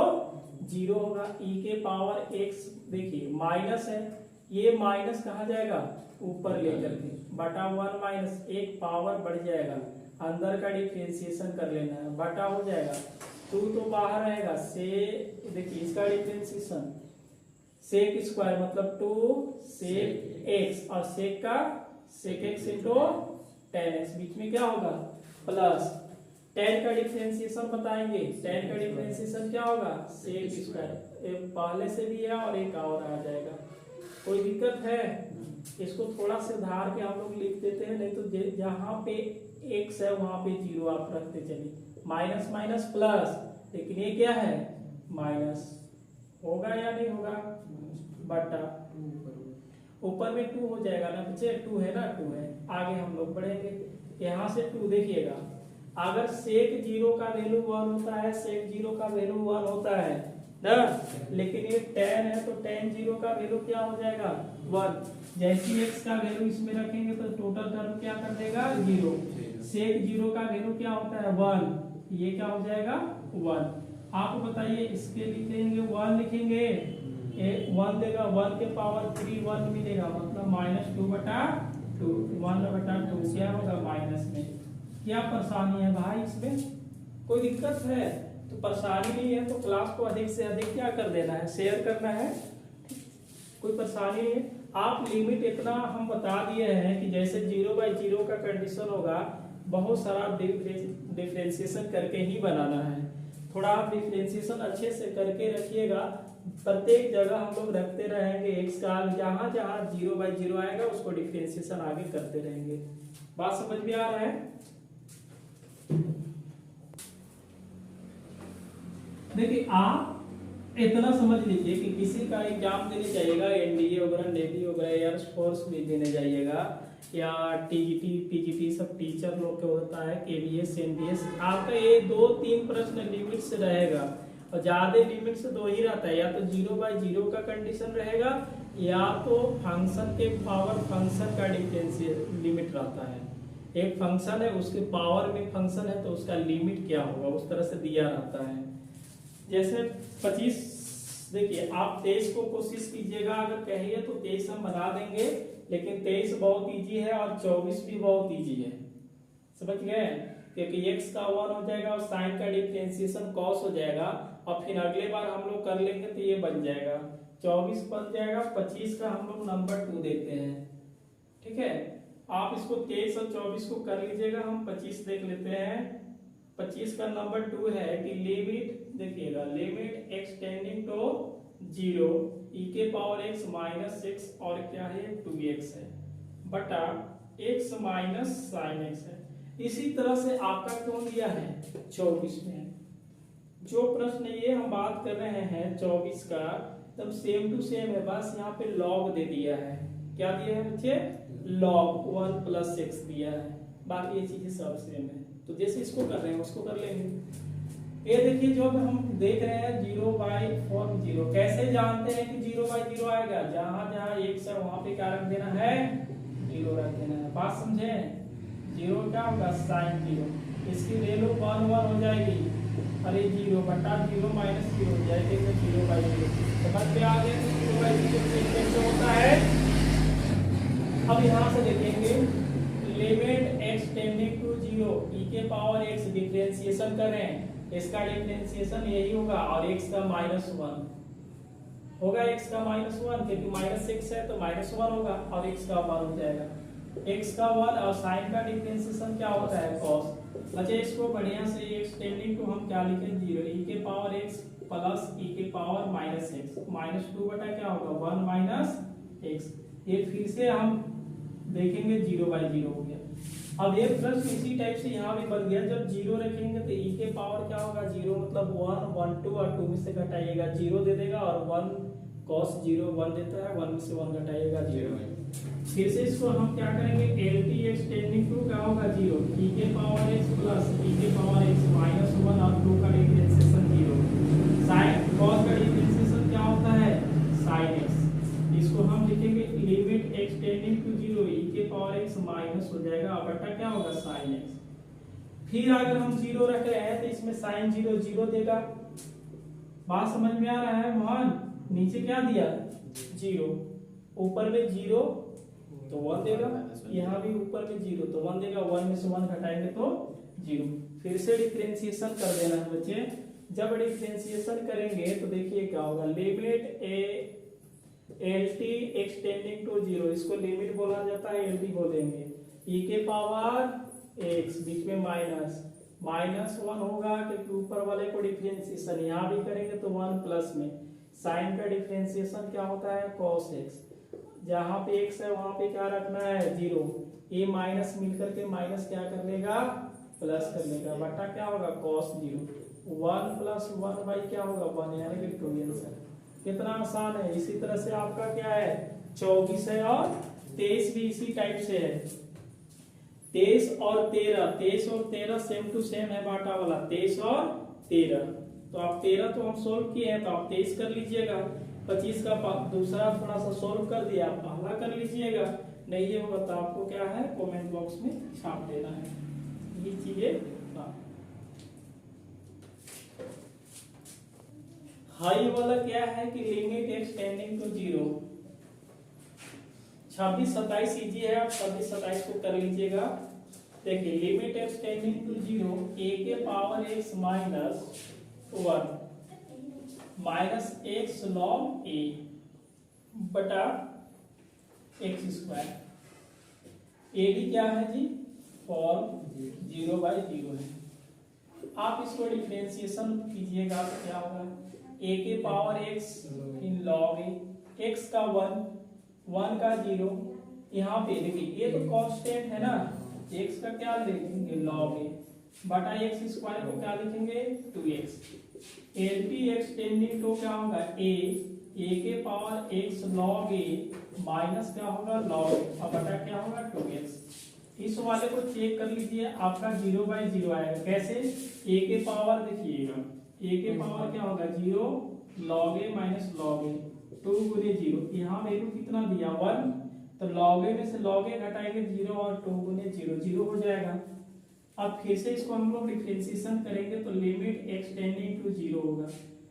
A: 0 होगा, e के पावर x देखिए माइनस है, ये माइनस कहाँ जाएगा ऊपर लेकर के बटा 1 माइनस एक पावर बढ़ जाएगा, अंदर का डिफरेंशिएशन कर लेना है, बटा हो जाएगा 2 तो बाहर रहेगा, से देखिए इसका डिफरेंशिएशन सेक स्क्वायर मतलब 2 सेक एक्स और सेक का sec x into tan x, बीच में क्या होगा प्लस टेन का डिफरेंशिएशन बताएंगे, टेन का डिफरेंशिएशन क्या होगा सेक स्क्वायर, पहले से भी है और एक और आ जाएगा। कोई दिक्कत है? इसको थोड़ा से धार के हम लोग लिख देते हैं, नहीं तो जहां पे एक्स है वहां पे जीरो आप रखते चलिए, माइनस माइनस प्लस, लेकिन ये क्या है माइनस, होगा या नहीं होगा बटा ऊपर में 2 हो जाएगा ना बच्चे, 2 है ना, 2 है। आगे हम लोग बढ़ेंगे, यहाँ से 2 देखिएगा, अगर सेक 0 का वैल्यू 1 होता है, सेक 0 का वैल्यू 1 होता है ना, लेकिन ये tan है तो tan 0 का वैल्यू क्या हो जाएगा 1। जैसे x का वैल्यू इसमें रखेंगे तो टोटल टर्म क्या कर देगा 0। सेक 0 का वैल्यू क्या होता है 1, ये क्या हो जाएगा 1। आप बताइए इसके लिखेंगे 1 लिखेंगे, 1 देगा, 1 के पावर 3 1 मिलेगा, मतलब -2 बटा 2, 1 बटा 2 क्या होगा माइनस में। क्या परेशानी है भाई इसमें? कोई दिक्कत है तो परेशानी नहीं है तो क्लास को अधिक से अधिक क्या कर देना है, शेयर करना है, कोई परेशानी नहीं है। आप लिमिट इतना हम बता दिए हैं कि जैसे 0/0 का कंडीशन होगा, बहुत सारा डिफरेंशिएशन करके ही बनाना है। थोड़ा आप डिफरेंशिएशन अच्छे से करके रखिएगा, प्रत्येक जगह हम लोग रखते रहेंगे एक्स का, जहां जहां 0/0 आएगा उसको डिफरेंशिएशन आगे करते रहेंगे। बात समझ में आ रहा है? देखिए आप इतना समझ लीजिए कि किसी का एग्जाम देने जाइएगा, एनडीए वगैरह, नेवी वगैरह, एयर फोर्स भी देने जाइएगा, या टीजीटी पीजीटी सब टीचर लोग के होता है, केवीएस एनडीएस, आपका ये 2-3 प्रश्न लिमिट से रहेगा, और ज्यादा लिमिट से 2 ही रहता है, या तो 0/0 का कंडीशन रहेगा, या तो फंक्शन के पावर फंक्शन का डिफरेंशियल लिमिट रहता है। एक फंक्शन है उसके पावर में फंक्शन है तो उसका लिमिट क्या होगा, उस तरह से दिया रहता है। जैसे 25, देखिए आप 23 को कोशिश कीजिएगा, अगर कहिए तो 23 हम बना देंगे, लेकिन 23 बहुत इजी है और 24 भी बहुत इजी है, समझ गए? क्योंकि x का 1 हो जाएगा और sin का डिफरेंशिएशन cos हो जाएगा, और फिर अगले बार हम लोग कर लेंगे तो ये बन जाएगा 24 बन जाएगा। 25 का हम लोग नंबर 2 देखते हैं, ठीक है? आप इसको 23 और 24 को कर लीजिएगा, हम 25 देख लेते हैं। 25 का नंबर 2 है कि लिमिट, देखिएगा limit x tending to 0 e के पावर x माइनस x और क्या है 2x है, बटा x माइनस साइन x है। इसी तरह से आपका क्यों दिया है 24 में, जो प्रश्न ये हम बात कर रहे हैं 24 का, तब सेम टू सेम है, बस यहाँ पे log दे दिया है। क्या दिया है बच्चे? log 1 + x दिया है, बाकी ये चीजें सब सेम है। तो जैसे इसको कर रहे हैं उसको कर लेंगे। ये देखिए जो हम देख रहे हैं 0/0, कैसे जानते हैं कि 0/0 आएगा? जहां जहां x है वहां पे क्या रख देना है 0 रख देना है। बात समझे? 0 क्या होगा sin 0, इसकी वैल्यू 1 1 हो जाएगी, अरे 0 बटा 0 माइनस 0 हो जाएगी, 0/0 समझ में आ गया? 0/0 कैसे होता है। अब यहाँ से देखेंगे limit x tending to 0 e के पावर x डिफरेंशिएशन कर रहे हैं, इसका डिफरेंशिएशन यही होगा, और x का -1 होगा, x का -1 क्योंकि -6 है तो -1 होगा, और x का 1 हो जाएगा, x का 1, और sin का डिफरेंशिएशन क्या होता है cos। अच्छा इसको बढ़िया से x टेंडिंग टू हम क्या लिखें 0 e के पावर x प्लस e के पावर -x, -2 बटा क्या होगा 1 माइनस x। ये फिर से हम देखेंगे 0/0 हो गया। अब ये प्रश्न इसी टाइप से यहाँ भी बन गया, जब 0 रखेंगे तो e के पावर क्या होगा 0 मतलब 1 1 2 और 2 में से घटाइएगा 0 दे देगा, और 1 cos 0 1 देता है, 1 में से 1 घटाइएगा 0। फिर से इसको हम क्या करेंगे LT x टेंडिंग टू क्या होगा 0 e के पावर x प्लस e के पावर x -1 और 2 का डिफरेंशिएशन 0, sin cos का डिफरेंशिएशन क्या होता है sin x। इसको हम लिखेंगे limit x tending to 0 e के पावर x माइनस हो जाएगा, बटा क्या होगा sin x। फिर अगर हम 0 रख रहे हैं तो इसमें sin 0 0 देगा। बात समझ में आ रहा है मोहन? नीचे क्या दिया 0, ऊपर में 0 तो 1 देगा, यहाँ भी ऊपर में 0 तो 1 देगा, 1 में से 1 घटाएंगे तो 0। फिर से डिफरेंशिएशन कर देना है बच्चे, जब डिफरेंशिएशन करेंगे तो देखिए क्या होगा, limit a L T x tending to zero, इसको लिमिट बोला जाता है, एल टी बोलेंगे, ई के पावर एक्स, बीच में माइनस वन होगा क्योंकि ऊपर वाले को डिफरेंशिएशन यहाँ भी करेंगे तो वन प्लस में साइन का डिफरेंशिएशन क्या होता है कॉस एक्स, जहाँ पे एक्स है वहां पे क्या रखना है जीरो, ये माइनस मिलकर के माइनस क्या कर लेगा प्लस कर लेगा, बटा क्या होगा cos zero, one plus one by क्या होगा वन, यानी कि 2 आंसर। कितना आसान है। इसी तरह से आपका क्या है 24 है और 23 भी इसी टाइप से है। 23 और 13 सेम टू सेम है बाटा वाला, 23 और 13, तो आप 13 तो हम सोल्व किए हैं तो आप 23 कर लीजिएगा, 25 का दूसरा थोड़ा सा सोल्व कर दिया, आप पहला कर लीजिएगा, नहीं ये होगा तो आपको क्या है कमेंट बॉक्स में छाप देना है ये चीजें। हाई वाला क्या है कि limit x tending to zero, 26 27 easy है, आप 26 27 को कर लीजिएगा। देखिए limit x tending to zero, a के power x minus 1 minus x log a बटा एक्स स्क्वायर, ए भी क्या है जी फॉर्म 0/0 है। आप इसको डिफरेंशिएशन कीजिएगा तो क्या होगा, ए के पावर एक्स इन लॉग ए, एक्स का 1 का 0, यहाँ पे देखिए ये तो कांस्टेंट है ना, एक्स का क्या लिखेंगे लॉग ए बटा एक्स स्क्वायर को क्या लिखेंगे 2x, LP x tending to क्या होगा ए के पावर एक्स लॉग ए माइनस क्या होगा लॉग और बटा क्या होगा 2x। इस वाले को चेक कर लीजिए, आपका 0/0 आएगा, कैसे ए के पावर देखिएगा, ए के पावर क्या होगा 0 log a minus log a 2 गुने 0, यहाँ वैल्यू कितना दिया 1, तो log a में से log a घटाएंगे 0 और 2 गुने 0 0 हो जाएगा। अब फिर से इसको हम लोग डिफरेंशिएशन करेंगे तो लिमिट x टेंडिंग टू 0 होगा।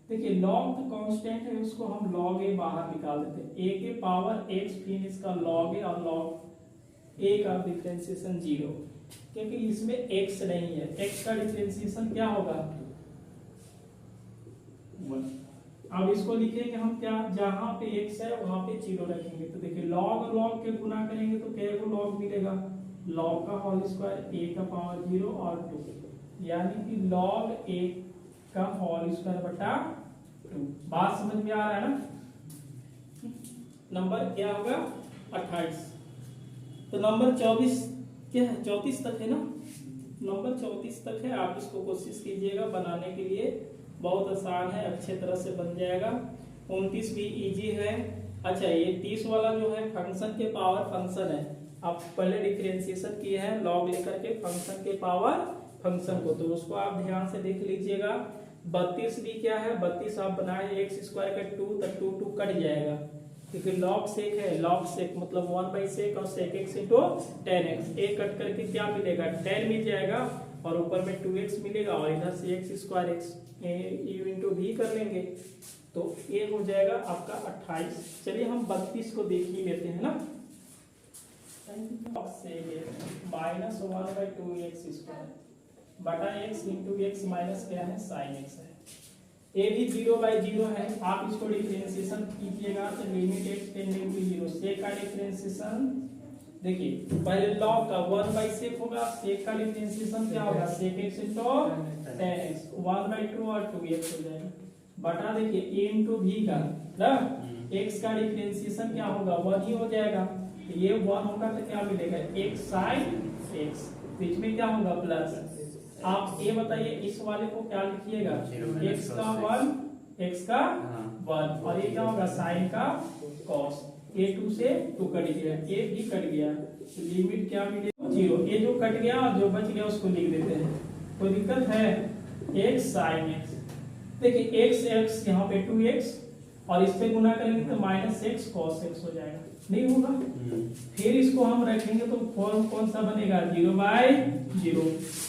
A: देखिए log तो कांस्टेंट है, उसको हम log a बाहर निकाल देते हैं, a के पावर x फिर इसका log a और log a का डिफरेंशिएशन 0, क्योंकि इसमें x नहीं है, x का डिफरेंशिएशन क्या होगा 1। अब इसको लिखेंगे हम क्या, जहां पे x है वहां पे 0 रखेंगे, तो देखिए log के गुना करेंगे तो क्या को log मिलेगा, log का होल स्क्वायर a का पावर 0 और 2, यानी कि log a का होल स्क्वायर बटा 2। बात समझ में आ रहा है ना। नंबर क्या होगा 28, तो नंबर 24 क्या है 34 तक है ना, नंबर 34 तक है। आप इसको कोशिश कीजिएगा बनाने के लिए, बहुत आसान है, अच्छे तरह से बन जाएगा। 29 भी इजी है। अच्छा ये 30 वाला जो है फंक्शन के पावर फंक्शन है, आप पहले डिफरेंशिएशन किए हैं लॉग लेकर के फंक्शन के पावर फंक्शन को, तो उसको आप ध्यान से देख लीजिएगा। 32 भी क्या है, 32 आप बनाए एक्स स्क्वायर का 2 तो 2 कट जाएगा, क्योंकि लॉग सेक है, लॉग सेक मतलब 1/sec और sec x into tan x, एक कट करके क्या मिलेगा 10 मिल जाएगा और ऊपर में 2x मिलेगा और इधर से x square x u into भी कर लेंगे तो ये हो जाएगा आपका 28। चलिए हम 32 को देख ही लेते हैं ना, माइनस 1/2x स्क्वायर बटा x इंटू x माइनस क्या है साइन x है, ये भी 0/0 है। आप इसको डिफरेंशिएशन कीजिएगा तो लिमिट x टेंडिंग टू 0, सेक का डिफरेंशिएशन देखिए पहले लॉग का 1/sec होगा, सेक का डिफरेंशिएशन क्या होगा sec x into tan x 1/2 और 2x हो जाएगा बटा देखिए a into v का ना, x का डिफरेंशिएशन क्या होगा 1 ही हो जाएगा, तो ये 1 होगा तो क्या मिलेगा x sin x, बीच में क्या होगा प्लस। आप ये बताइए इस वाले को क्या लिखिएगा x का 1 और ये क्या होगा साइन का cos, a 2 से 2 कट गया, a भी कट गया, तो लिमिट क्या मिलेगा 0, ये जो कट गया और जो बच गया उसको लिख देते हैं, कोई दिक्कत है। x sin x देखिए x यहाँ पे 2x और इस पे गुना करेंगे तो -x cos x हो जाएगा, नहीं होगा। फिर इसको हम रखेंगे तो फॉर्म कौन सा बनेगा 0/0।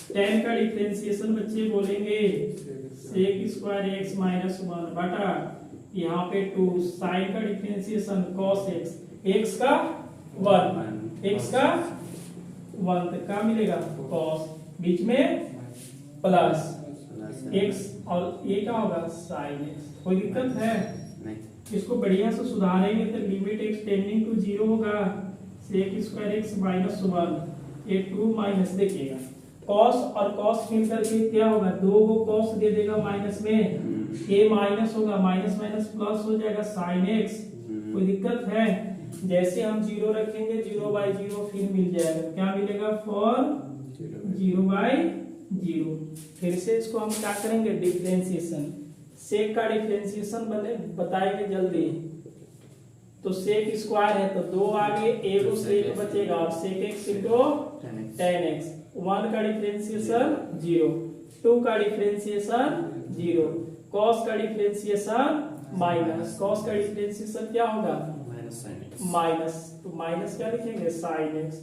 A: tan का डिफरेंशिएशन बच्चे बोलेंगे sec स्क्वायर x माइनस 1 बटा यहाँ पे 2 sin का डिफरेंशिएशन cos x, x का 1 तो क्या मिलेगा cos, बीच में प्लस एक्स और ये क्या होगा साइन एक्स। कोई दिक्कत है?
B: नहीं।
A: इसको बढ़िया से सुधारेंगे तो लिमिट एक्स टेंडिंग टू 0 होगा सेक स्क्वायर एक्स माइनस 1 ये 2 माइनस देखिएगा कॉस और कॉस मिल करके क्या होगा, दो को कॉस दे देगा माइनस में, ये माइनस होगा, माइनस माइनस प्लस हो जाएगा साइन एक्स। कोई दिक्कत है? जैसे हम 0 रखेंगे 0/0 फिर मिल जाएगा, क्या मिलेगा फॉर 0/0। फिर से इसको हम क्या करेंगे डिफरेंशिएशन, सेक का डिफरेंशिएशन बताएंगे जल्दी। तो सेक स्क्वायर है तो 2 आगे एक सेक बचेगा और सेक एक्स इंटू 10x। 1 का डिफरेंशिएशन 0, 2 का डिफरेंशिएशन 0, कॉस का डिफरेंशिएशन माइनस, कॉस का डिफरेंशिएशन क्या होगा माइनस, तो माइनस क्या लिखेंगे साइन एक्स।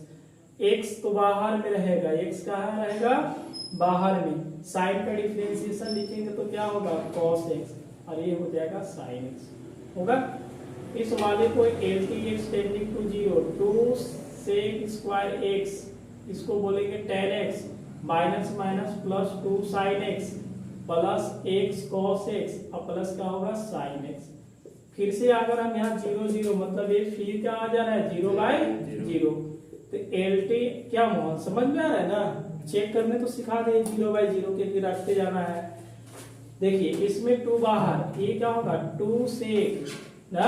A: एक्स तो बाहर में रहेगा, एक्स कहाँ रहेगा बाहर में, साइन का डिफरेंशिएशन लिखेंगे तो क्या होगा कॉस एक्स और ये हो जाएगा साइन एक्स होगा। इस वाले को LTX tending to 0 2 sec square x इसको बोलेंगे 10x minus minus plus 2 sine x plus x cos x और प्लस क्या होगा साइन एक्स। फिर से अगर हम यहाँ 0 0 मतलब ये फिर क्या आ जा रहा है 0/0 तो LT क्या मोहन समझ में आ रहा है ना, चेक करने तो सिखा दे 0/0 के फिर रखते जाना है। देखिए इसमें 2 बाहर, ये क्या होगा 2 सेक ना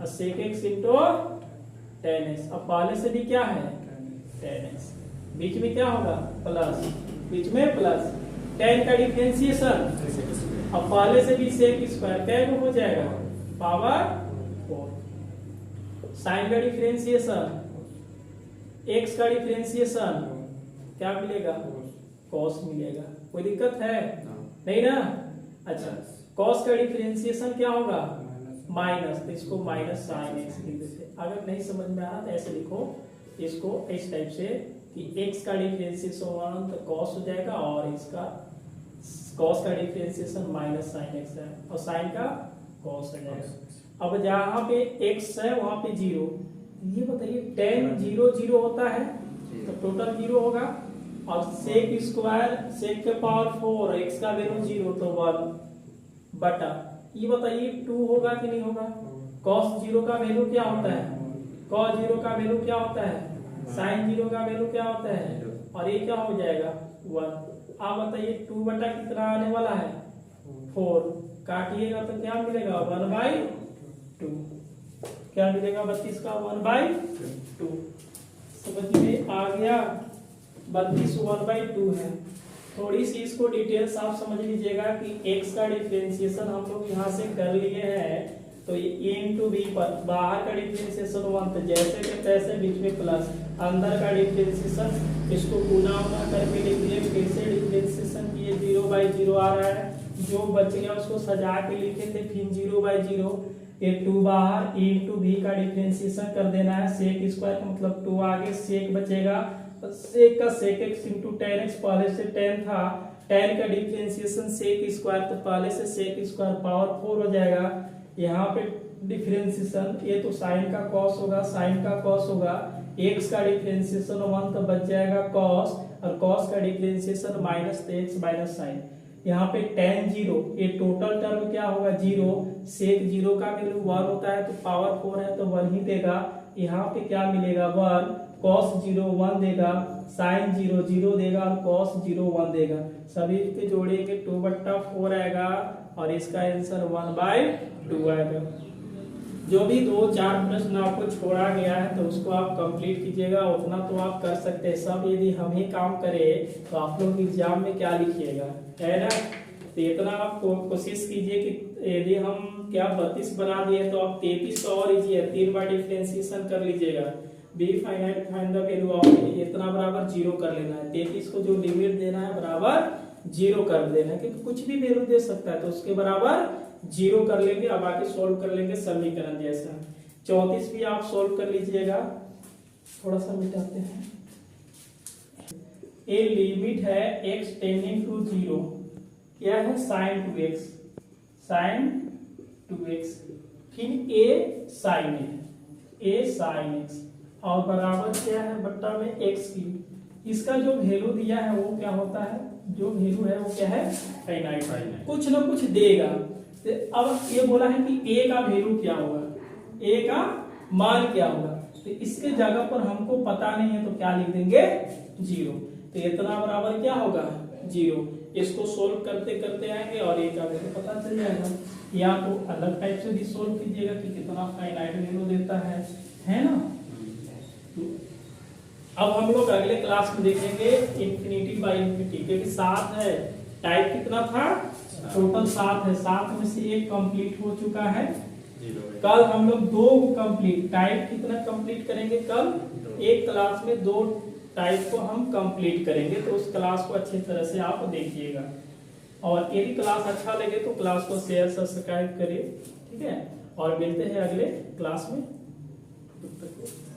A: सेक एक्स इंटू 10x। अब पहले से भी क्या है 10x, बीच में क्या होगा प्लस, बीच में प्लस 10 का डिफरेंशिएशन अब पहले से भी सेक स्क्वायर क्या हो जाएगा पावर 4, साइन का डिफरेंशिएशन एक्स का डिफरेंशिएशन क्या मिलेगा कॉस मिलेगा। कोई दिक्कत है नहीं ना? अच्छा कॉस का डिफरेंशिएशन क्या होगा माइनस, तो इसको माइनस साइन एक्स लिख देते। अगर नहीं समझ में आ रहा तो ऐसे लिखो इसको इस टाइप से कि x का डिफरेंशिएशन 1 तो cos हो जाएगा और इसका cos का डिफरेंशिएशन माइनस साइन x है और साइन का cos हो जाएगा। अब जहाँ पे x है वहां पे 0, ये बताइए 10 0 0 होता है तो टोटल 0 होगा और सेक स्क्वायर सेक के पावर 4 x का वैल्यू 0 तो 1 बटा ये बताइए 2 होगा कि नहीं होगा। cos 0 का वैल्यू क्या होता है, cos 0 का वैल्यू क्या होता है, sin 0 का वैल्यू क्या होता है और ये क्या हो जाएगा 1। आप बताइए 2 बटा कितना आने वाला है 4, काटिएगा तो क्या मिलेगा 1/2, क्या मिलेगा 32 का 1/2। समझ में आ गया, 32 1/2 है। थोड़ी सी इसको डिटेल्स आप समझ लीजिएगा कि x का डिफरेंशिएशन हम लोग यहाँ से कर लिए हैं तो a इंटू बी पर बाहर का डिफरेंशिएशन 1 तो जैसे के तैसे बीच में प्लस, अंदर का डिफरेंशिएशन इसको गुना उना करके लिख दिए, फिर से डिफरेंशिएशन किए 0/0 आ रहा है, जो बच गया उसको सजा के लिखे थे फिर 0/0 ये 2 बाहर a इंटू बी का डिफरेंशिएशन कर देना है, सेक स्क्वायर का मतलब 2 आगे सेक बचेगा, सेक का सेक एक्स इंटू 10x पहले से 10 था, 10 का डिफरेंशिएशन सेक स्क्वायर तो पहले से सेक स्क्वायर पावर 4 हो जाएगा। यहाँ पे डिफरेंशिएशन ये तो साइन का कॉस होगा, साइन का कॉस होगा, x का डिफरेंशिएशन 1 तो बच जाएगा कॉस और कॉस का differentiation minus x minus sine. यहाँ पे tan 0 ये टोटल टर्म क्या होगा 0, सेक 0 का वैल्यू 1 होता है तो पावर 4 है तो 1 ही देगा। यहाँ पे क्या मिलेगा 1, cos 0 1 देगा, sin 0 0 देगा और cos 0 1 देगा। सभी पे जोड़ेंगे 2/4 आएगा और इसका आंसर 1/2 आएगा। जो भी 2-4 प्रश्न आपको छोड़ा गया है तो उसको आप कंप्लीट कीजिएगा, उतना तो आप कर सकते हैं। सब यदि हम ही काम करें तो आप लोग एग्जाम में क्या लिखिएगा है ना। तो इतना आप कोशिश कीजिए कि यदि हम क्या 32 बना दिए तो आप 33 और इजिए 3 बार डिफरेंशिएशन कर लीजिएगा। Be finite find the value of इतना बराबर 0 कर लेना है, 33 को जो लिमिट देना है बराबर 0 कर देना है, क्योंकि कुछ भी वैल्यू दे सकता है तो उसके बराबर 0 कर लेंगे। अब आगे सोल्व कर लेंगे समीकरण जैसा। 34 भी आप सोल्व कर लीजिएगा। थोड़ा सा मिटाते हैं। ए लिमिट है x टेंडिंग टू 0, क्या है sin 2x, sin 2x, फिर a sin x और बराबर क्या है बट्टा में x की, इसका जो वैल्यू दिया है वो क्या होता है, जो वैल्यू है वो क्या है, फाइनाइट, कुछ ना कुछ देगा। तो अब ये बोला है कि ए का वैल्यू क्या होगा, ए का मान क्या होगा, तो इसके जगह पर हमको पता नहीं है तो क्या लिख देंगे, 0। तो इतना बराबर क्या होगा, 0। इसको सोल्व करते करते आएंगे और ए का वैल्यू पता चल जाएगा। या तो अलग टाइप से भी सोल्व कीजिएगा कि कितना फाइनाइट वैल्यू देता है ना। अब हम लोग अगले क्लास में देखेंगे इंफिनिटी बाय इंफिनिटी, क्योंकि 7 है, टाइप कितना था, टोटल 7 है, 7 में से एक कंप्लीट हो चुका है। कल हम लोग 2 कंप्लीट, टाइप कितना कंप्लीट करेंगे कल, एक क्लास में 2 टाइप को हम कंप्लीट करेंगे। तो उस क्लास को अच्छी तरह से आप देखिएगा, और यदि क्लास अच्छा लगे तो क्लास को शेयर सब्सक्राइब करिए, ठीक है। और मिलते हैं अगले क्लास में, तब तक